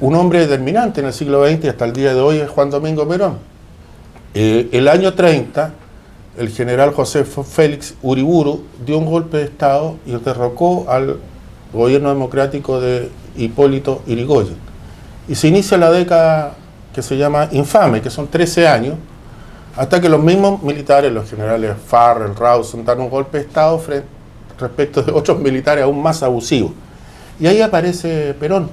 un hombre determinante en el siglo XX y hasta el día de hoy es Juan Domingo Perón. El año 30, el general José Félix Uriburu dio un golpe de Estado y derrocó al gobierno democrático de Hipólito Yrigoyen. Y se inicia la década que se llama infame, que son 13 años, hasta que los mismos militares, los generales Farrell, Rawson, dan un golpe de Estado respecto de otros militares aún más abusivos. Y ahí aparece Perón,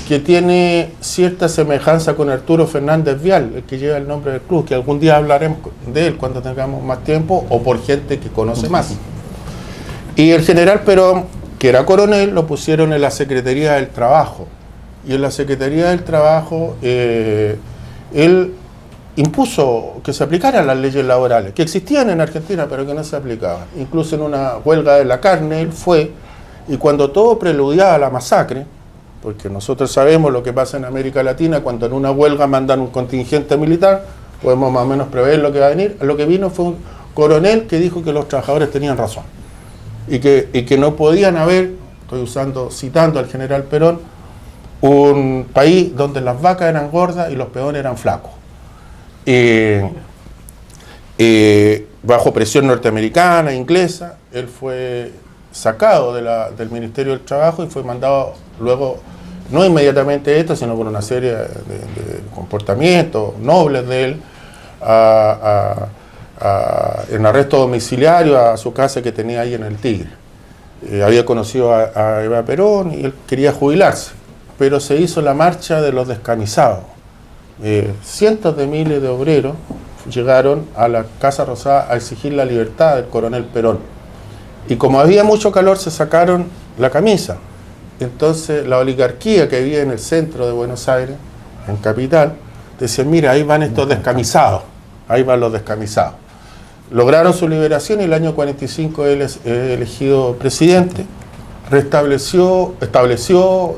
que tiene cierta semejanza con Arturo Fernández Vial, el que lleva el nombre del club, que algún día hablaremos de él cuando tengamos más tiempo, o por gente que conoce más. Y el general Perón, que era coronel, lo pusieron en la Secretaría del Trabajo. Y en la Secretaría del Trabajo, él impuso que se aplicaran las leyes laborales, que existían en Argentina, pero que no se aplicaban. Incluso en una huelga de la carne, él fue, y cuando todo preludiaba a la masacre, porque nosotros sabemos lo que pasa en América Latina, cuando en una huelga mandan un contingente militar, podemos más o menos prever lo que va a venir. Lo que vino fue un coronel que dijo que los trabajadores tenían razón, y que no podían haber, citando al general Perón, un país donde las vacas eran gordas y los peones eran flacos. Bajo presión norteamericana, inglesa, él fue sacado del Ministerio del Trabajo y fue mandado luego, no inmediatamente esto, sino por una serie de comportamientos nobles de él, en arresto domiciliario a su casa que tenía ahí en el Tigre. Había conocido a Eva Perón y él quería jubilarse, pero se hizo la marcha de los descamisados. Cientos de miles de obreros llegaron a la Casa Rosada a exigir la libertad del coronel Perón. Y como había mucho calor, se sacaron la camisa. Entonces la oligarquía que vivía en el centro de Buenos Aires, en Capital, decía, mira, ahí van estos descamisados, ahí van los descamisados. Lograron su liberación y el año 45 él es elegido presidente, estableció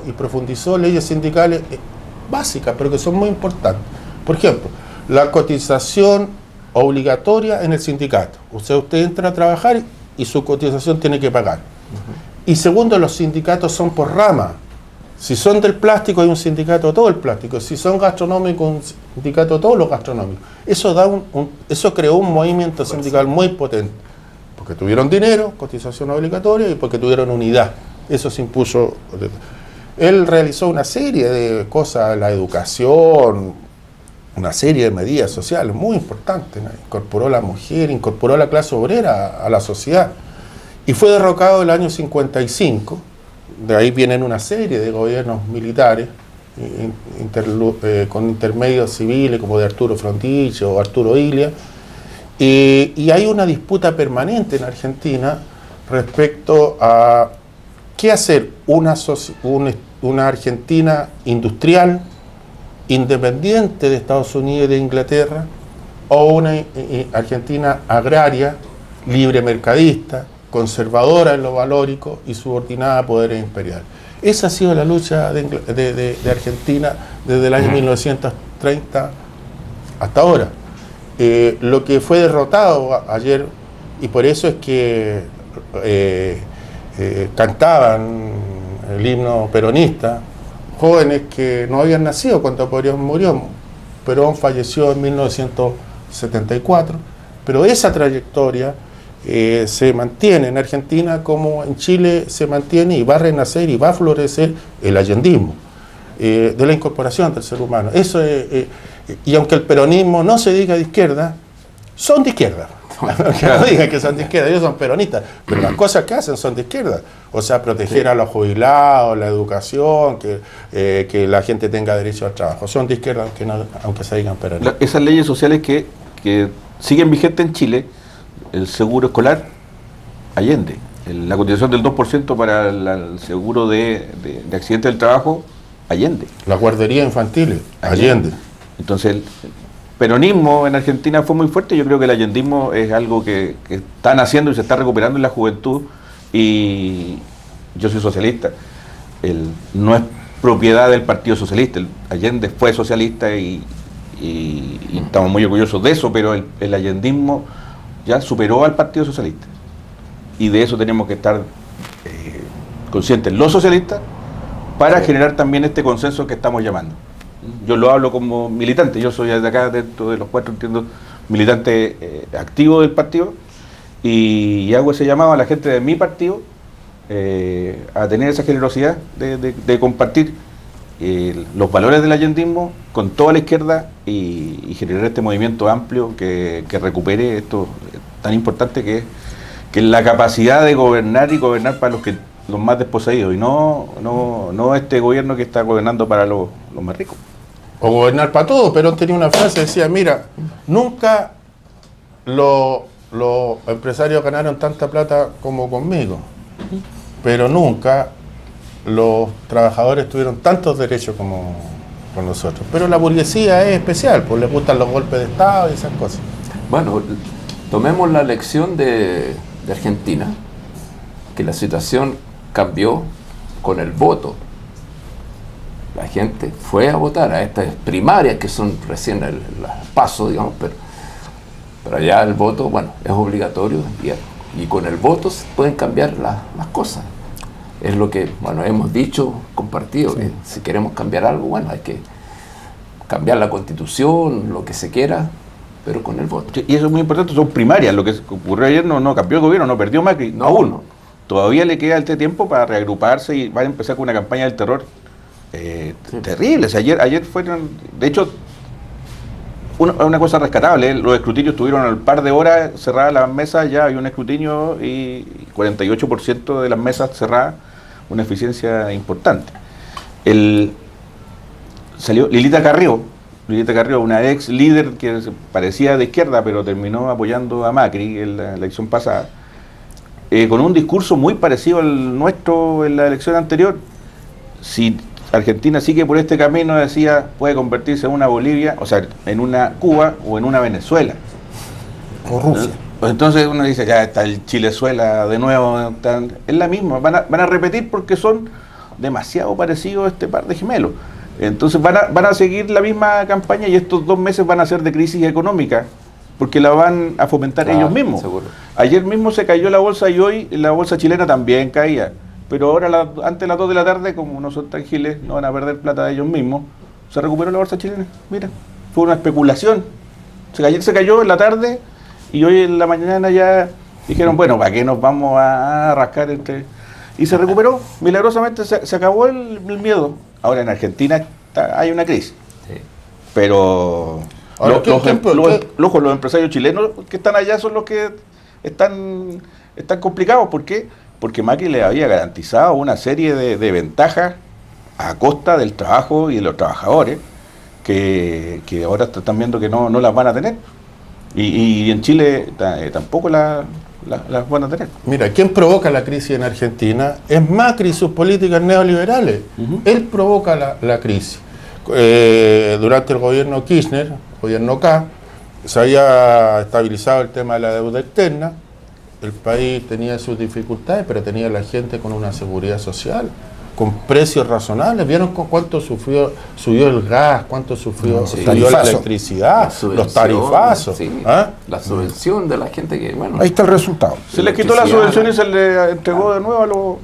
y profundizó leyes sindicales básicas, pero que son muy importantes. Por ejemplo, la cotización obligatoria en el sindicato. Usted entra a trabajar y su cotización tiene que pagar. Y segundo, los sindicatos son por rama. Si son del plástico, hay un sindicato de todo el plástico. Si son gastronómicos, un sindicato de todos los gastronómicos. Eso creó un movimiento sindical muy potente. Porque tuvieron dinero, cotización obligatoria, y porque tuvieron unidad. Eso se impuso. Él realizó una serie de cosas, la educación, una serie de medidas sociales muy importantes, ¿no? Incorporó a la mujer, incorporó a la clase obrera a la sociedad. Y fue derrocado el año 55, de ahí vienen una serie de gobiernos militares, con intermedios civiles como de Arturo Frondizi o Arturo Illia, y hay una disputa permanente en Argentina respecto a qué hacer una Argentina industrial, independiente de Estados Unidos y de Inglaterra, o una Argentina agraria, libre mercadista, conservadora en lo valórico y subordinada a poderes imperiales. Esa ha sido la lucha de Argentina desde el año 1930 hasta ahora. Lo que fue derrotado ayer, y por eso es que cantaban el himno peronista, jóvenes que no habían nacido cuando Perón murió. Perón falleció en 1974, pero esa trayectoria se mantiene en Argentina como en Chile se mantiene y va a renacer y va a florecer el allendismo, de la incorporación del ser humano. Eso y aunque el peronismo no se diga de izquierda, son de izquierda. Que no digan que son de izquierda, ellos son peronistas, pero las cosas que hacen son de izquierda. O sea, proteger a los jubilados, la educación, que la gente tenga derecho al trabajo. Son de izquierda aunque se digan peronistas. Esas leyes sociales que siguen vigentes en Chile, el seguro escolar, Allende, la cotización del 2% para el seguro de accidente del trabajo, Allende. La guardería infantil, Allende. Entonces el peronismo en Argentina fue muy fuerte. Yo creo que el allendismo es algo que están haciendo y se está recuperando en la juventud. Y yo soy socialista. No es propiedad del Partido Socialista. El Allende fue socialista y estamos muy orgullosos de eso, pero el allendismo ya superó al Partido Socialista. Y de eso tenemos que estar conscientes los socialistas para generar también este consenso que estamos llamando. Yo lo hablo como militante, yo soy de acá, dentro de los 4, entiendo, militante activo del partido, y hago ese llamado a la gente de mi partido a tener esa generosidad de compartir los valores del allendismo con toda la izquierda y generar este movimiento amplio que recupere esto tan importante que es la capacidad de gobernar y gobernar para los más desposeídos y no este gobierno que está gobernando para los más ricos. O gobernar para todos. Pero tenía una frase, decía, mira, nunca los empresarios ganaron tanta plata como conmigo, pero nunca los trabajadores tuvieron tantos derechos como con nosotros. Pero la burguesía es especial, pues les gustan los golpes de Estado y esas cosas. Bueno, tomemos la lección de Argentina, que la situación cambió con el voto. La gente fue a votar a estas primarias que son recién el paso, digamos, pero allá el voto, bueno, es obligatorio y con el voto se pueden cambiar las cosas. Es lo que, bueno, hemos dicho, compartido, que si queremos cambiar algo, bueno, hay que cambiar la Constitución, lo que se quiera, pero con el voto. Y eso es muy importante, son primarias. Lo que ocurrió ayer no cambió el gobierno, no perdió Macri, aún no. Todavía le queda este tiempo para reagruparse y van a empezar con una campaña del terror terrible. O sea, ayer fueron, de hecho, una cosa rescatable, los escrutinios tuvieron al par de horas cerradas las mesas, ya hay un escrutinio y 48% de las mesas cerradas, una eficiencia importante. Salió Lilita Carrió, una ex líder que parecía de izquierda, pero terminó apoyando a Macri en la elección pasada, con un discurso muy parecido al nuestro en la elección anterior. Si Argentina sigue por este camino, decía, puede convertirse en una Bolivia, o sea, en una Cuba o en una Venezuela. O Rusia. Entonces uno dice, ya está el Chilezuela de nuevo, es la misma, van a repetir porque son demasiado parecidos este par de gemelos. Entonces van a seguir la misma campaña y estos 2 meses van a ser de crisis económica, porque la van a fomentar ellos mismos. Seguro. Ayer mismo se cayó la bolsa y hoy la bolsa chilena también caía. Pero ahora, antes de las 2 de la tarde, como no son tan giles, no van a perder plata de ellos mismos, se recuperó la bolsa chilena. Mira, fue una especulación. Ayer se cayó en la tarde y hoy en la mañana ya dijeron, bueno, ¿para qué nos vamos a rascar? Y se recuperó, milagrosamente se acabó el miedo. Ahora en Argentina hay una crisis. Sí. Pero Ahora, los empresarios chilenos que están allá son los que están complicados. ¿Por qué? Porque Macri le había garantizado una serie de ventajas a costa del trabajo y de los trabajadores que ahora están viendo que no las van a tener. Y en Chile tampoco las van a tener. Mira, ¿quién provoca la crisis en Argentina? Es Macri y sus políticas neoliberales. Él provoca la crisis. Durante el gobierno Kirchner, gobierno K, se había estabilizado el tema de la deuda externa. El país tenía sus dificultades, pero tenía la gente con una seguridad social, con precios razonables. ¿Vieron cuánto subió el gas? ¿Cuánto subió la electricidad? Los tarifazos. Sí, ¿Ah? La subvención de la gente que, bueno... Ahí está el resultado. Se les quitó la subvención y se le entregó de nuevo a los...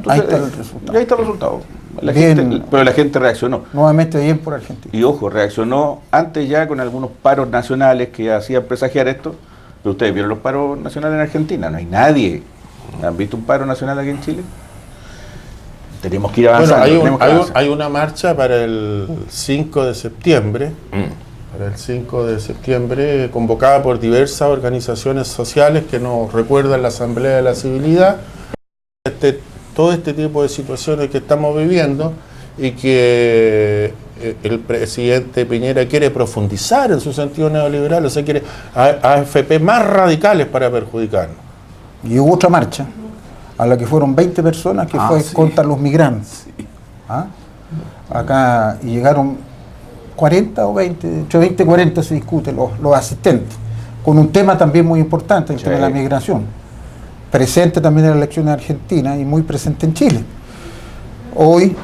Ahí está el resultado. Ahí está el resultado. Bien. Pero la gente reaccionó. Nuevamente bien por Argentina. Y ojo, reaccionó antes ya con algunos paros nacionales que hacían presagiar esto. Pero ustedes vieron los paros nacionales en Argentina, no hay nadie. ¿Han visto un paro nacional aquí en Chile? Tenemos que ir avanzando. Bueno, hay una marcha para el 5 de septiembre, convocada por diversas organizaciones sociales que nos recuerdan la Asamblea de la Civilidad, todo este tipo de situaciones que estamos viviendo y que el presidente Piñera quiere profundizar en su sentido neoliberal, o sea, quiere AFP más radicales para perjudicarnos. Y hubo otra marcha, a la que fueron 20 personas, que fue contra los migrantes. ¿Ah? acá y llegaron 40 o 20, entre 20 y 40 se discute los asistentes, con un tema también muy importante, el tema de la migración, presente también en las elecciones argentinas y muy presente en Chile. Hoy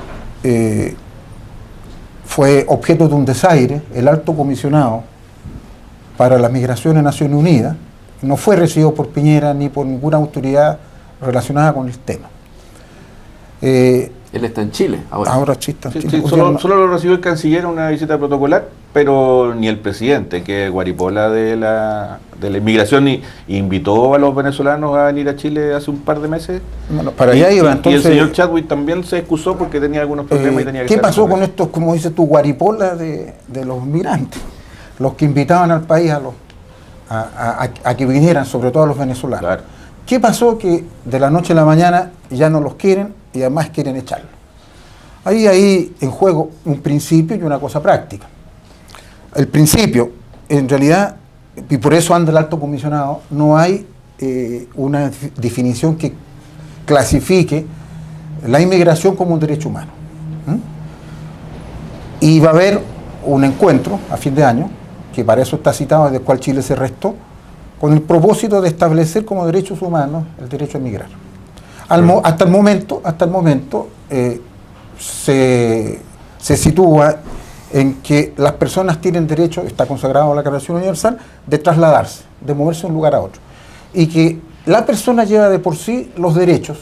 fue objeto de un desaire el alto comisionado para la migración en Naciones Unidas, no fue recibido por Piñera ni por ninguna autoridad relacionada con el tema. Él está en Chile ahora. Ahora sí está en Chile. Solo lo recibió el canciller en una visita protocolar, pero ni el presidente, que es Guaripola de la inmigración, invitó a los venezolanos a venir a Chile hace un par de meses. Bueno, para allá iba, entonces. Y el señor Chadwick también se excusó porque tenía algunos problemas y tenía que ¿Qué salir pasó con estos, como dices tú, Guaripola de los migrantes? Los que invitaban al país a que vinieran, sobre todo a los venezolanos. Claro. ¿Qué pasó? Que de la noche a la mañana ya no los quieren y además quieren echarlos. Ahí en juego un principio y una cosa práctica. El principio, en realidad, y por eso anda el alto comisionado, no hay una definición que clasifique la inmigración como un derecho humano. Y va a haber un encuentro a fin de año, que para eso está citado, del cual Chile se restó, con el propósito de establecer como derechos humanos el derecho a emigrar. Hasta el momento se sitúa en que las personas tienen derecho, está consagrado en la Declaración Universal, de trasladarse, de moverse de un lugar a otro. Y que la persona lleva de por sí los derechos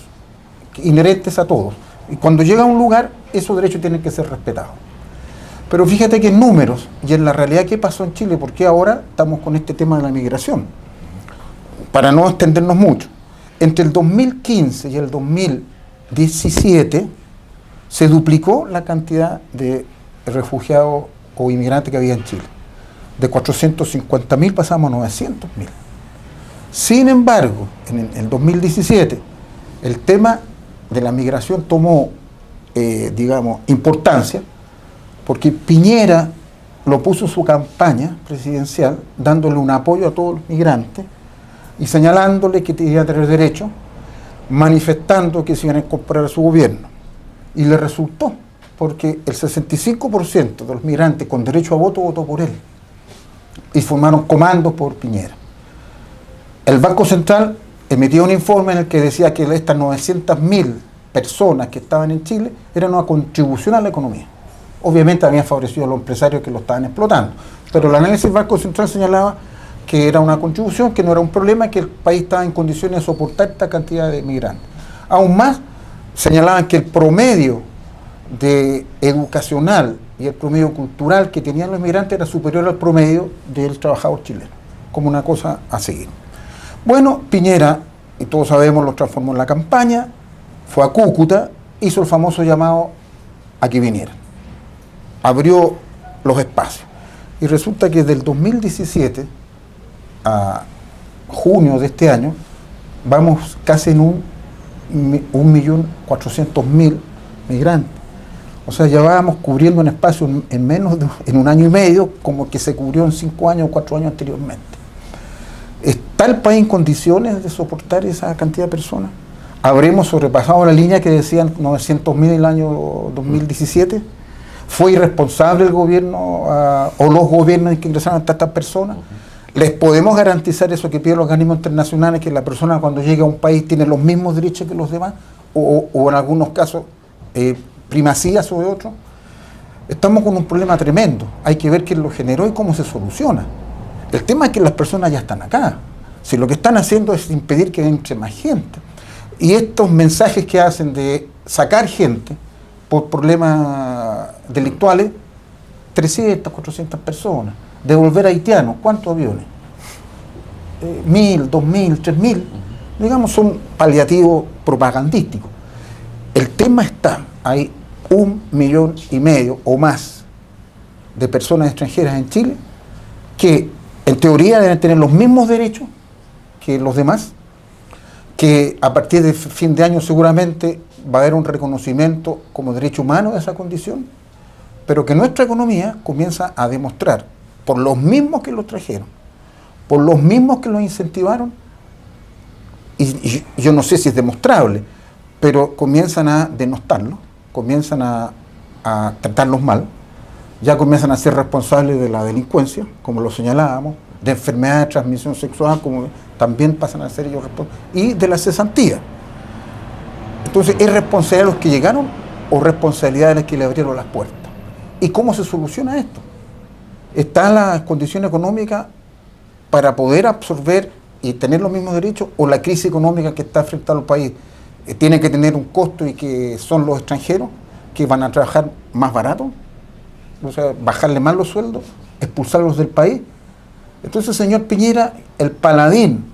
inherentes a todos. Y cuando llega a un lugar, esos derechos tienen que ser respetados. Pero fíjate que en números y en la realidad, ¿qué pasó en Chile? ¿Por qué ahora estamos con este tema de la migración? Para no extendernos mucho. Entre el 2015 y el 2017 se duplicó la cantidad de refugiados o inmigrantes que había en Chile. De 450.000 pasamos a 900.000. Sin embargo, en el 2017, el tema de la migración tomó, importancia, porque Piñera lo puso en su campaña presidencial, dándole un apoyo a todos los migrantes y señalándole que tenían que tener derecho, manifestando que se iban a incorporar a su gobierno. Y le resultó, porque el 65% de los migrantes con derecho a voto votó por él. Y formaron comandos por Piñera. El Banco Central emitió un informe en el que decía que estas 900.000 personas que estaban en Chile eran una contribución a la economía. Obviamente habían favorecido a los empresarios que lo estaban explotando, pero el análisis del Banco Central señalaba que era una contribución, que no era un problema, que el país estaba en condiciones de soportar esta cantidad de migrantes. Aún más, señalaban que el promedio educacional y el promedio cultural que tenían los migrantes era superior al promedio del trabajador chileno, como una cosa a seguir. Bueno, Piñera, y todos sabemos, lo transformó en la campaña, fue a Cúcuta, hizo el famoso llamado a que vinieran. Abrió los espacios. Y resulta que del 2017 a junio de este año vamos casi en 1.400.000 migrantes. O sea, ya vamos cubriendo un espacio en un año y medio, como que se cubrió en 5 años o 4 años anteriormente. ¿Está el país en condiciones de soportar esa cantidad de personas? ¿Habremos sobrepasado la línea que decían 900.000 en el año 2017? ¿Fue irresponsable el gobierno o los gobiernos que ingresaron a estas personas? ¿Les podemos garantizar eso que piden los organismos internacionales, que la persona cuando llega a un país tiene los mismos derechos que los demás? ¿O en algunos casos primacía sobre otros? Estamos con un problema tremendo. Hay que ver quién lo generó y cómo se soluciona. El tema es que las personas ya están acá. Si lo que están haciendo es impedir que entre más gente. Y estos mensajes que hacen de sacar gente por problemas delictuales, 300, 400 personas. Devolver a haitianos, ¿cuántos aviones? 1.000, 2.000, 3.000. Digamos, son paliativos propagandísticos. El tema está, hay 1,5 millones o más de personas extranjeras en Chile que en teoría deben tener los mismos derechos que los demás, que a partir de fin de año seguramente va a haber un reconocimiento como derecho humano de esa condición, pero que nuestra economía comienza a demostrar, por los mismos que los trajeron, por los mismos que los incentivaron, y yo no sé si es demostrable, pero comienzan a denostarlo, comienzan a a tratarlos mal, ya comienzan a ser responsables de la delincuencia, como lo señalábamos, de enfermedades de transmisión sexual, como también pasan a ser ellos responsables, y de la cesantía. Entonces, ¿es responsabilidad de los que llegaron o responsabilidad de los que le abrieron las puertas? ¿Y cómo se soluciona esto? ¿Está la condición económica para poder absorber y tener los mismos derechos, o la crisis económica que está frente al país tiene que tener un costo y que son los extranjeros que van a trabajar más barato? O sea, bajarle más los sueldos, expulsarlos del país. Entonces, señor Piñera, el paladín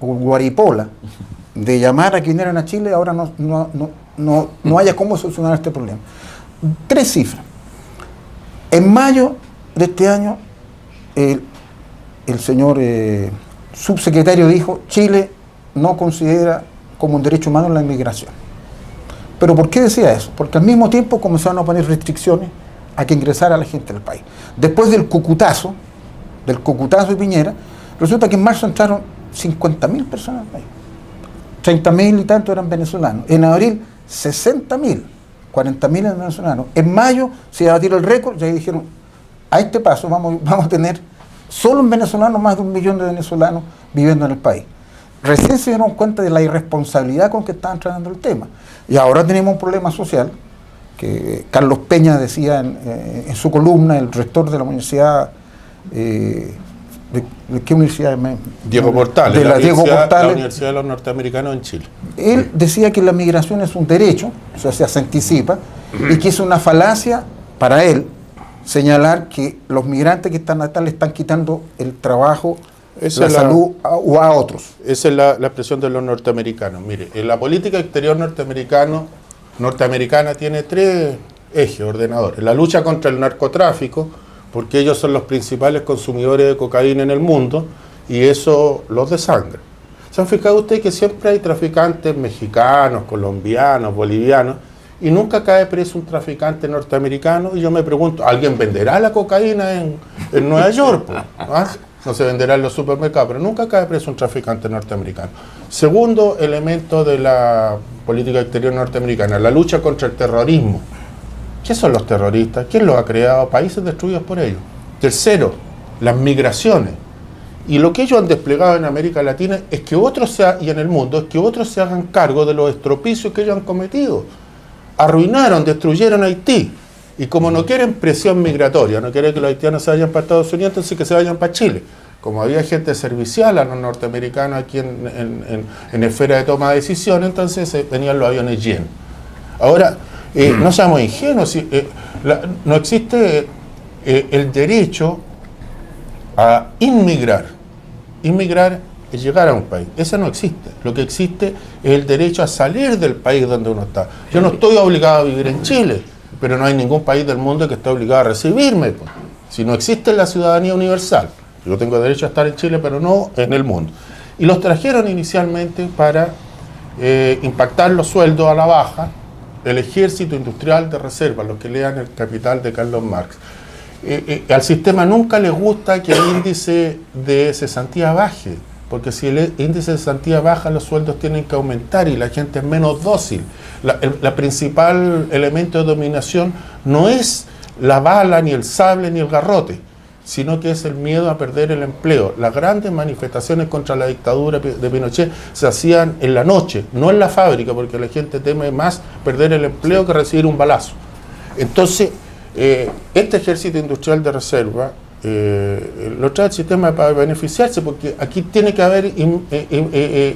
o guaripola de llamar a que vinieran a Chile, ahora no haya cómo solucionar este problema. 3 cifras. En mayo de este año, el señor subsecretario dijo: Chile no considera como un derecho humano la inmigración. ¿Pero por qué decía eso? Porque al mismo tiempo comenzaron a poner restricciones a que ingresara la gente del país. Después del cucutazo de Piñera, resulta que en marzo entraron 50.000 personas al país. 30.000 y tanto eran venezolanos. En abril, 60.000, 40.000 eran venezolanos. En mayo se iba a batir el récord, ya dijeron: a este paso vamos a tener solo en venezolanos más de 1 millón de venezolanos viviendo en el país. Recién se dieron cuenta de la irresponsabilidad con que estaban tratando el tema. Y ahora tenemos un problema social, que Carlos Peña decía en su columna, el rector de la universidad, ¿de qué universidad? Diego Portales, de la Universidad de los Norteamericanos en Chile. Él decía que la migración es un derecho, o sea, se anticipa, y que es una falacia para él señalar que los migrantes que están acá le están quitando el trabajo, la salud o a otros. Esa es la expresión de los norteamericanos. Mire, en la política exterior norteamericana tiene 3 ejes ordenadores. La lucha contra el narcotráfico, porque ellos son los principales consumidores de cocaína en el mundo, y eso los desangra. ¿Se han fijado ustedes que siempre hay traficantes mexicanos, colombianos, bolivianos, y nunca cae preso un traficante norteamericano? Y yo me pregunto, ¿alguien venderá la cocaína en Nueva York? ¿Ah? No se venderá en los supermercados, pero nunca cae preso un traficante norteamericano. Segundo elemento de la política exterior norteamericana, la lucha contra el terrorismo. ¿Qué son los terroristas? ¿Quién los ha creado? Países destruidos por ellos. Tercero, las migraciones. Y lo que ellos han desplegado en América Latina es que y en el mundo, es que otros se hagan cargo de los estropicios que ellos han cometido. Arruinaron, destruyeron Haití. Y como no quieren presión migratoria, no quieren que los haitianos se vayan para Estados Unidos, entonces que se vayan para Chile. Como había gente servicial a los norteamericanos aquí en esfera de toma de decisiones, entonces venían los aviones llenos. Ahora, no seamos ingenuos, no existe el derecho a inmigrar. Inmigrar es llegar a un país. Eso no existe. Lo que existe es el derecho a salir del país donde uno está. Yo no estoy obligado a vivir en Chile, pero no hay ningún país del mundo que esté obligado a recibirme. Pues. Si no existe la ciudadanía universal, yo tengo derecho a estar en Chile, pero no en el mundo. Y los trajeron inicialmente para impactar los sueldos a la baja, el ejército industrial de reserva, los que lean El Capital de Carlos Marx. Al sistema nunca le gusta que el índice de cesantía baje, porque si el índice de cesantía baja, los sueldos tienen que aumentar y la gente es menos dócil. La principal elemento de dominación no es la bala, ni el sable, ni el garrote, sino que es el miedo a perder el empleo. Las grandes manifestaciones contra la dictadura de Pinochet se hacían en la noche, no en la fábrica, porque la gente teme más perder el empleo que recibir un balazo. Entonces, este ejército industrial de reserva lo trae el sistema para beneficiarse, porque aquí tiene que haber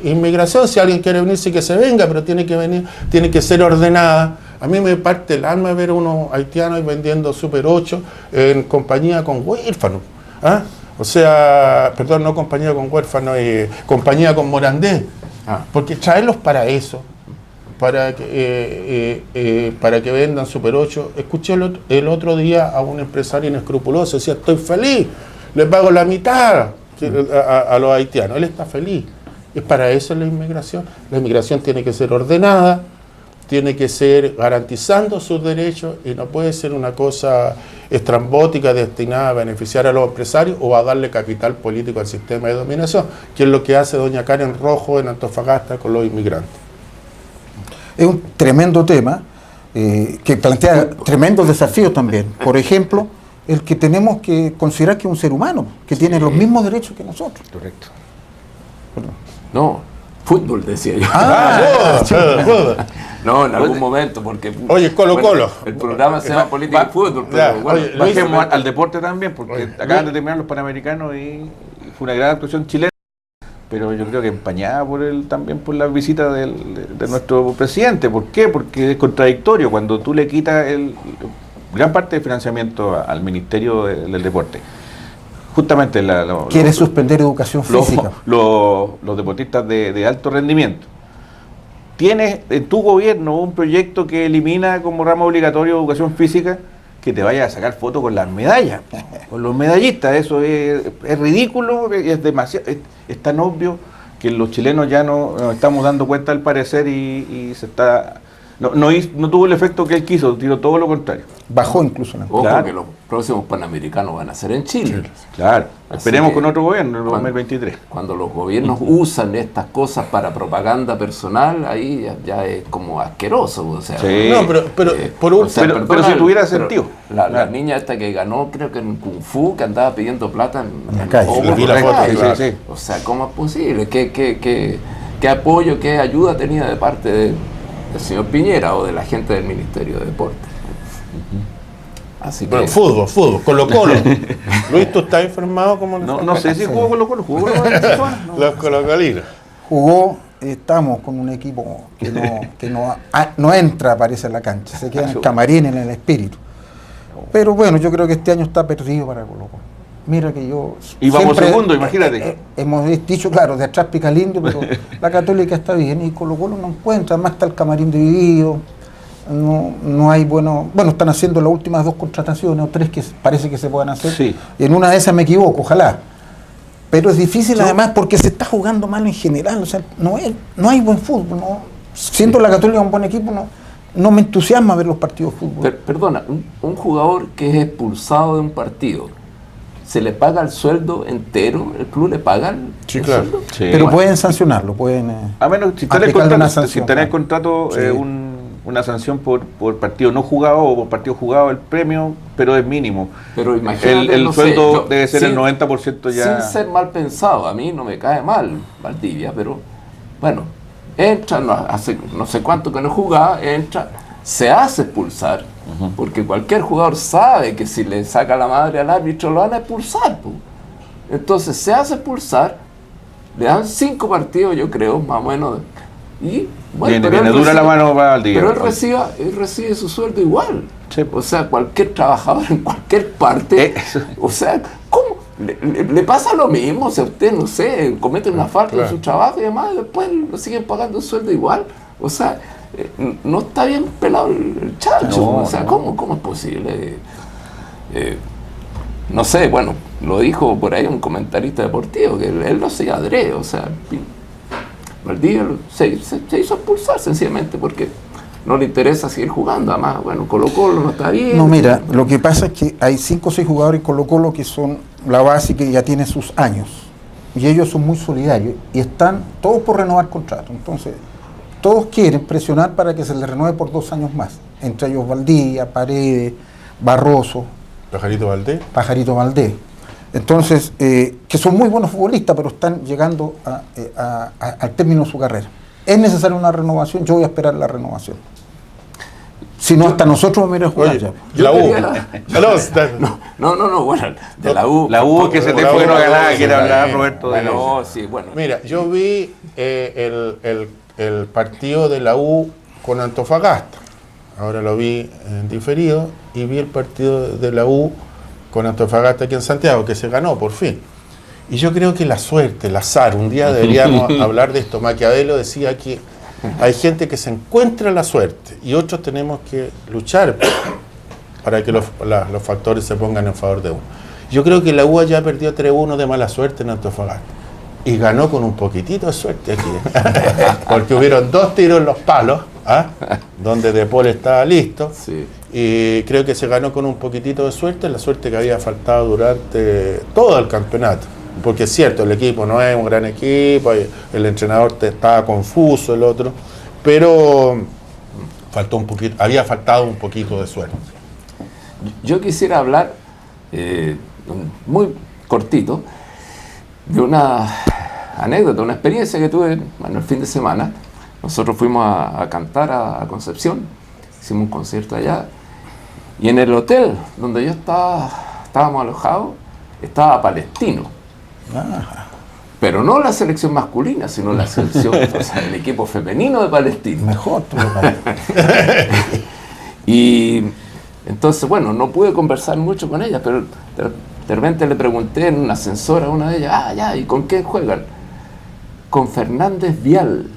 inmigración. Si alguien quiere venirse, que se venga, pero tiene que venir, tiene que ser ordenada. A mí me parte el alma ver unos haitianos vendiendo Super 8 en compañía con huérfanos. ¿Ah? O sea, perdón, no compañía con huérfanos, compañía con Morandé. Porque traerlos para eso, para que vendan Super 8. Escuché el otro día a un empresario inescrupuloso, decía: estoy feliz, le pago la mitad a los haitianos. Él está feliz. Es para eso la inmigración. La inmigración tiene que ser ordenada, tiene que ser garantizando sus derechos, y no puede ser una cosa estrambótica destinada a beneficiar a los empresarios o a darle capital político al sistema de dominación, que es lo que hace doña Karen Rojo en Antofagasta con los inmigrantes. Es un tremendo tema, que plantea tremendos desafíos también. Por ejemplo, el que tenemos que considerar que es un ser humano, que tiene los mismos derechos que nosotros. Correcto. No, fútbol decía yo. Fútbol. No, en algún momento, porque... Oye, Colo-Colo. El programa se llama Política y Fútbol, pero Ya, bueno, oye, Luis, Bajemos al deporte también, porque Oye, acaban Luis. de terminar los Panamericanos y fue una gran actuación chilena, pero yo creo que empañada también por la visita de nuestro presidente. ¿Por qué? Porque es contradictorio cuando tú le quitas gran parte del financiamiento al Ministerio del Deporte. Justamente Quiere suspender educación física. los deportistas de alto rendimiento. Tienes en tu gobierno un proyecto que elimina como ramo obligatorio educación física, que te vaya a sacar fotos con las medallas, con los medallistas. Eso es ridículo, es demasiado, es tan obvio que los chilenos ya no nos estamos dando cuenta al parecer y se está... No tuvo el efecto que él quiso, tiró todo lo contrario. Bajó incluso la... ojo Claro. que los próximos Panamericanos van a ser en Chile. Claro, Así esperemos que con otro gobierno en el cuando- 2023. Cuando los gobiernos usan estas cosas para propaganda personal, ahí ya es como asqueroso. O sea, Sí. No, pero por o último, sea, pero si tuviera pero sentido. La Claro. niña esta que ganó, creo que en Kung Fu, que andaba pidiendo plata en la calle. Ojo, Vi la en foto, calle. claro. Sí. O sea, ¿cómo es posible? ¿Qué apoyo, qué ayuda tenía de parte del señor Piñera o de la gente del Ministerio de Deporte? Así que... bueno, fútbol, Colo-Colo. Luis, ¿tú estás informado cómo No sé si jugó Colo-Colo, jugó Colo-Colo esta semana. No. los colocolinos? Jugó, estamos con un equipo que no entra, parece, en la cancha, se queda en el camarín, en el espíritu. Pero bueno, yo creo que este año está perdido para Colo-Colo. Mira que yo... Y vamos siempre, segundo, imagínate. hemos dicho, claro, de atrás pica lindo, pero la Católica está bien y Colo-Colo no encuentra, además está el camarín dividido, no hay bueno, están haciendo las últimas 2 contrataciones o 3 que parece que se puedan hacer. Sí. Y en una de esas me equivoco, ojalá. Pero es difícil además porque se está jugando mal en general, o sea, no hay buen fútbol, ¿no? Siendo la Católica un buen equipo, no me entusiasma ver los partidos de fútbol. Perdona, un jugador que es expulsado de un partido, ¿se le paga el sueldo entero? ¿El club le paga el Sí, el claro. sueldo? Sí. Pero pueden sancionarlo, pueden... A menos si está en el aplicarle una contrato, sanción, si está en el claro. contrato Sí. una sanción por partido no jugado o por partido jugado, el premio, pero es mínimo. Pero imagínate, El no sé, sueldo yo- debe ser el sin- 90% ya. Sin ser mal pensado, a mí no me cae mal Valdivia, pero bueno, entra, hace no sé cuánto que no jugaba, entra, se hace expulsar, porque cualquier jugador sabe que si le saca la madre al árbitro lo van a expulsar. Po. Entonces se hace expulsar, le dan 5 partidos, yo creo, más o menos, y bueno, Viene él dura la mano para Valdivia. pero él recibe su sueldo igual. Sí. O sea, cualquier trabajador en cualquier parte. O sea, ¿cómo? Le pasa lo mismo. O sea, usted, no sé, comete una falta en su trabajo y demás, y después lo siguen pagando el sueldo igual. O sea, no está bien pelado el chancho. No, o sea, no. ¿cómo es posible? No sé, bueno, lo dijo por ahí un comentarista deportivo, que él no se adrede. O sea, Valdivia se hizo expulsar sencillamente porque no le interesa seguir jugando. Además, bueno, Colo-Colo no está bien. No, mira, lo que pasa es que hay 5 o 6 jugadores en Colo-Colo que son la base que ya tiene sus años. Y ellos son muy solidarios y están todos por renovar contrato. Entonces, todos quieren presionar para que se les renueve por 2 años más. Entre ellos Valdivia, Paredes, Barroso, Pajarito Valdés. Pajarito Valdés. Entonces, que son muy buenos futbolistas, pero están llegando al término de su carrera. Es necesaria una renovación, yo voy a esperar la renovación. Si no, hasta nosotros vamos a ir a jugar Oye, ya. la U. No, bueno, de la U. La U que se te La fue U, no la U, ganaba, sí, quiere la hablar U. Roberto de la U. Bueno, sí, bueno. Mira, yo vi el partido de la U con Antofagasta. Ahora lo vi en diferido y vi el partido de la U con Antofagasta aquí en Santiago, que se ganó por fin. Y yo creo que la suerte, el azar, un día deberíamos hablar de esto. Maquiavelo decía que hay gente que se encuentra la suerte y otros tenemos que luchar para que los factores se pongan en favor de uno. Yo creo que la U ya perdió 3-1 de mala suerte en Antofagasta y ganó con un poquitito de suerte aquí, porque hubieron 2 tiros en los palos, donde De Paul estaba listo. Sí. Y creo que se ganó con un poquitito de suerte, la suerte que había faltado durante todo el campeonato. Porque es cierto, el equipo no es un gran equipo, el entrenador estaba confuso, el otro, pero había faltado un poquito de suerte. Yo quisiera hablar, muy cortito, de una anécdota, una experiencia que tuve el fin de semana. Nosotros fuimos a cantar a Concepción, hicimos un concierto allá, y en el hotel donde yo estábamos alojados, estaba Palestino. Pero no la selección masculina, sino la selección, o sea, el equipo femenino de Palestino. Mejor, Y entonces, bueno, no pude conversar mucho con ella, pero de repente le pregunté en un ascensor a una de ellas, ¿y con quién juegan? Con Fernández Vial.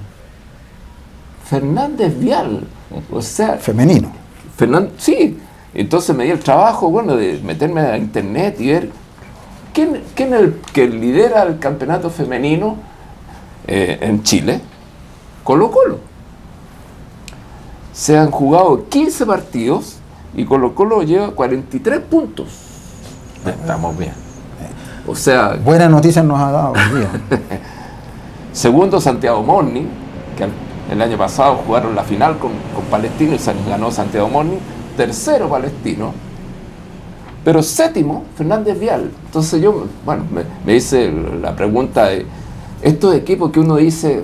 Fernández Vial, o sea... Femenino. Sí, entonces me di el trabajo, bueno, de meterme a internet y ver quién es el que lidera el campeonato femenino en Chile. Colo-Colo. Se han jugado 15 partidos y Colo-Colo lleva 43 puntos. Estamos bien. O sea... Buenas noticias nos ha dado hoy día. Segundo, Santiago Morning, que el año pasado jugaron la final con Palestino y ganó Santiago Morning. Tercero, Palestino. Pero séptimo, Fernández Vial. Entonces yo, bueno, me hice la pregunta de estos equipos que uno dice,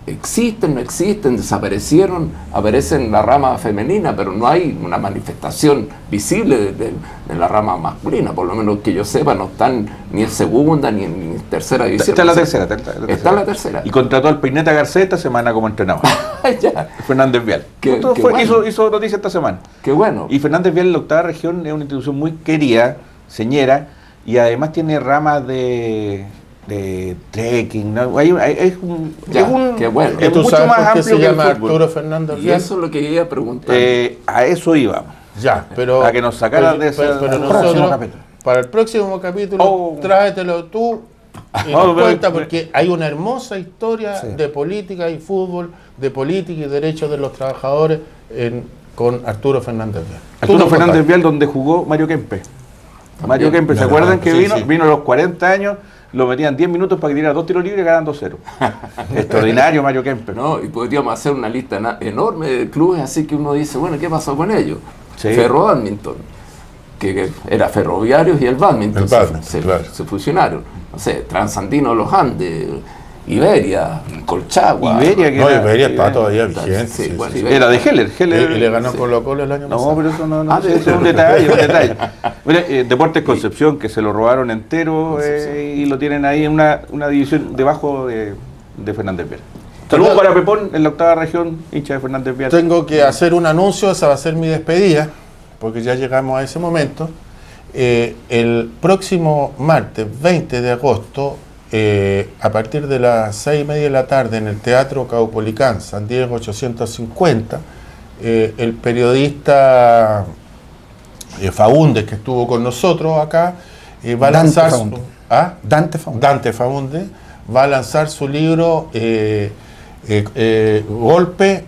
¿existen, no existen, desaparecieron, aparecen en la rama femenina, pero no hay una manifestación visible de la rama masculina? Por lo menos que yo sepa, no están ni en segunda ni en tercera división. Está en la tercera. Está en la tercera. Y contrató al Peineta García esta semana como entrenador. Ya. Fernández Vial. Bueno. Hizo noticia esta semana. Qué bueno. Y Fernández Vial, la octava región, es una institución muy querida, señera, y además tiene ramas de trekking, ¿no? Es bueno. Es ¿Tú mucho sabes más por qué amplio se que el llama fútbol. Arturo Fernández Y Vial? eso es lo que iba a preguntar. A eso íbamos. Ya, pero... A que nos sacaran de esa... Pero próximo nosotros, capítulo. para el próximo capítulo, tráetelo tú y nos cuenta, porque hay una hermosa historia de política y fútbol, de política y derechos de los trabajadores con Arturo Fernández Vial. Arturo Fernández Vial, donde jugó Mario Kempes. Mario Kempes, ¿se acuerdan que vino? Sí. Vino a los 40 años, lo metían 10 minutos para que tirara 2 tiros libres y ganaban 2-0. Extraordinario Mario Kempes. No, y podríamos hacer una lista enorme de clubes, así que uno dice, bueno, ¿qué pasó con ellos? Sí. Ferro Badminton, que era Ferroviarios y el Badminton, Claro. se fusionaron. No sé, Transandino Los Andes, Iberia, Colchagua. Iberia está todavía vigente. Sí, bueno, sí. Iberia. Era de Heller. Y le ganó Colo-Colo el año No, pasado. pero eso no eso es un detalle. Mira, Deportes Concepción, que se lo robaron entero y lo tienen ahí en una división debajo de Fernández Vial. Saludos para Pepón, en la octava región, hincha de Fernández Vial. Tengo que hacer un anuncio, esa va a ser mi despedida, porque ya llegamos a ese momento. El próximo martes 20 de agosto, a partir de las 6:30 de la tarde en el Teatro Caupolicán, San Diego 850, el periodista Faúndez, que estuvo con nosotros acá, va a lanzar Dante Faúndez va a lanzar su libro Golpe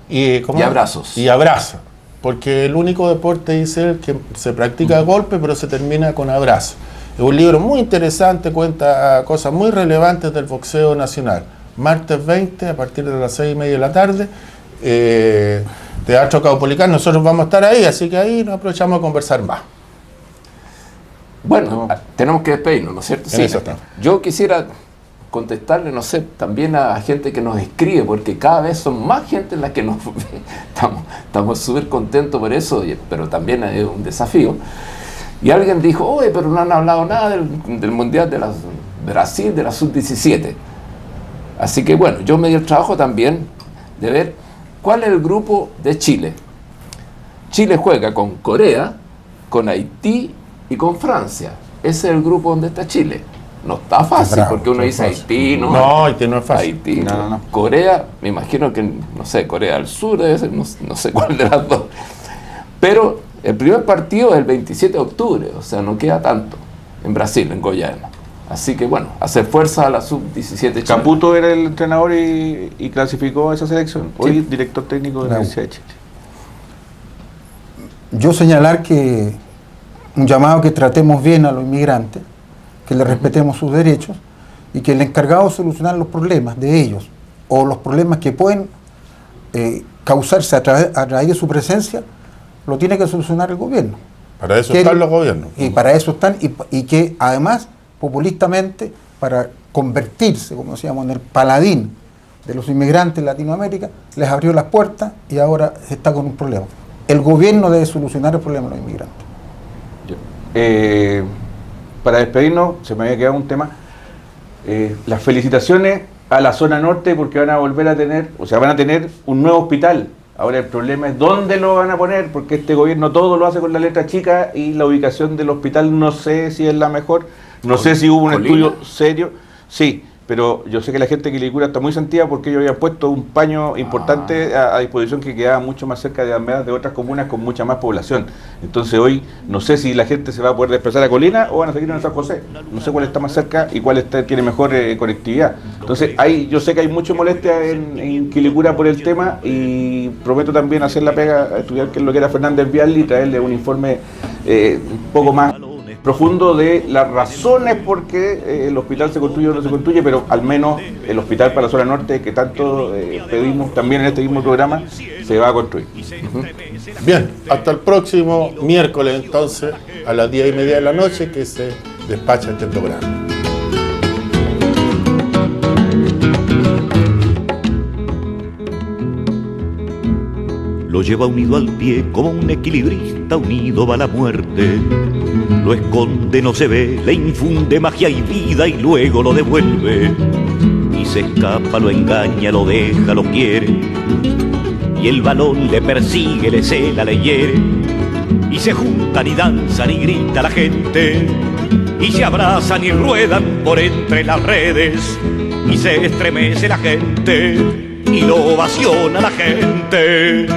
y Abrazos. Y abraza, porque el único deporte, dice él, que se practica golpe pero se termina con abrazo. Es un libro muy interesante, cuenta cosas muy relevantes del boxeo nacional. Martes 20, a partir de las 6:30 de la tarde, Teatro Caupolicán. Nosotros vamos a estar ahí, así que ahí nos aprovechamos a conversar más. Bueno, tenemos que despedirnos, ¿no es cierto? En eso está. Yo quisiera contestarle, no sé, también a gente que nos escribe, porque cada vez son más gente las que nos ve. Estamos súper contentos por eso, pero también es un desafío. Y alguien dijo, oye, pero no han hablado nada del Mundial de Brasil, de la Sub-17. Así que bueno, yo me di el trabajo también de ver cuál es el grupo de Chile. Chile juega con Corea, con Haití y con Francia. Ese es el grupo donde está Chile. No está fácil, Bravo, porque uno dice Haití, ¿no? No, Haití no es fácil. Haití, No. Corea, me imagino que, no sé, Corea del Sur debe ser, no sé cuál de las dos. Pero el primer partido es el 27 de octubre, o sea, no queda tanto, en Brasil, en Goiânia. Así que bueno, hacer fuerza a la Sub-17 Chile. Caputo era el entrenador y clasificó a esa selección. Hoy Sí. director técnico de la Universidad de Chile. Yo señalar que un llamado que tratemos bien a los inmigrantes, que le respetemos sus derechos y que el encargado de solucionar los problemas de ellos o los problemas que pueden causarse a través de su presencia, lo tiene que solucionar el gobierno. Para eso están los gobiernos. Y para eso están, y que además, populistamente, para convertirse, como decíamos, en el paladín de los inmigrantes en Latinoamérica, les abrió las puertas y ahora está con un problema. El gobierno debe solucionar el problema de los inmigrantes. Para despedirnos, se me había quedado un tema. Las felicitaciones a la zona norte porque van a volver a tener, o sea, van a tener un nuevo hospital. Ahora el problema es dónde lo van a poner, porque este gobierno todo lo hace con la letra chica y la ubicación del hospital no sé si es la mejor, no sé si hubo un estudio serio. Sí, pero yo sé que la gente de Quilicura está muy sentida porque ellos habían puesto un paño importante a disposición que quedaba mucho más cerca de Almedas de otras comunas con mucha más población. Entonces hoy no sé si la gente se va a poder desplazar a Colina o van a seguir en San José. No sé cuál está más cerca y cuál tiene mejor conectividad. Entonces yo sé que hay mucha molestia en Quilicura por el tema y prometo también hacer la pega a estudiar qué es lo que era Fernández Vial y traerle un informe un poco más profundo de las razones por qué el hospital se construye o no se construye, pero al menos el hospital para la zona norte que tanto pedimos también en este mismo programa se va a construir. Bien, hasta el próximo miércoles entonces a las 10:30 de la noche que se despacha este programa. Lo lleva unido al pie como un equilibrista unido va la muerte. Lo esconde, no se ve, le infunde magia y vida y luego lo devuelve. Y se escapa, lo engaña, lo deja, lo quiere. Y el balón le persigue, le cela, le hiere. Y se juntan y danzan y grita la gente. Y se abrazan y ruedan por entre las redes. Y se estremece la gente y lo ovaciona la gente.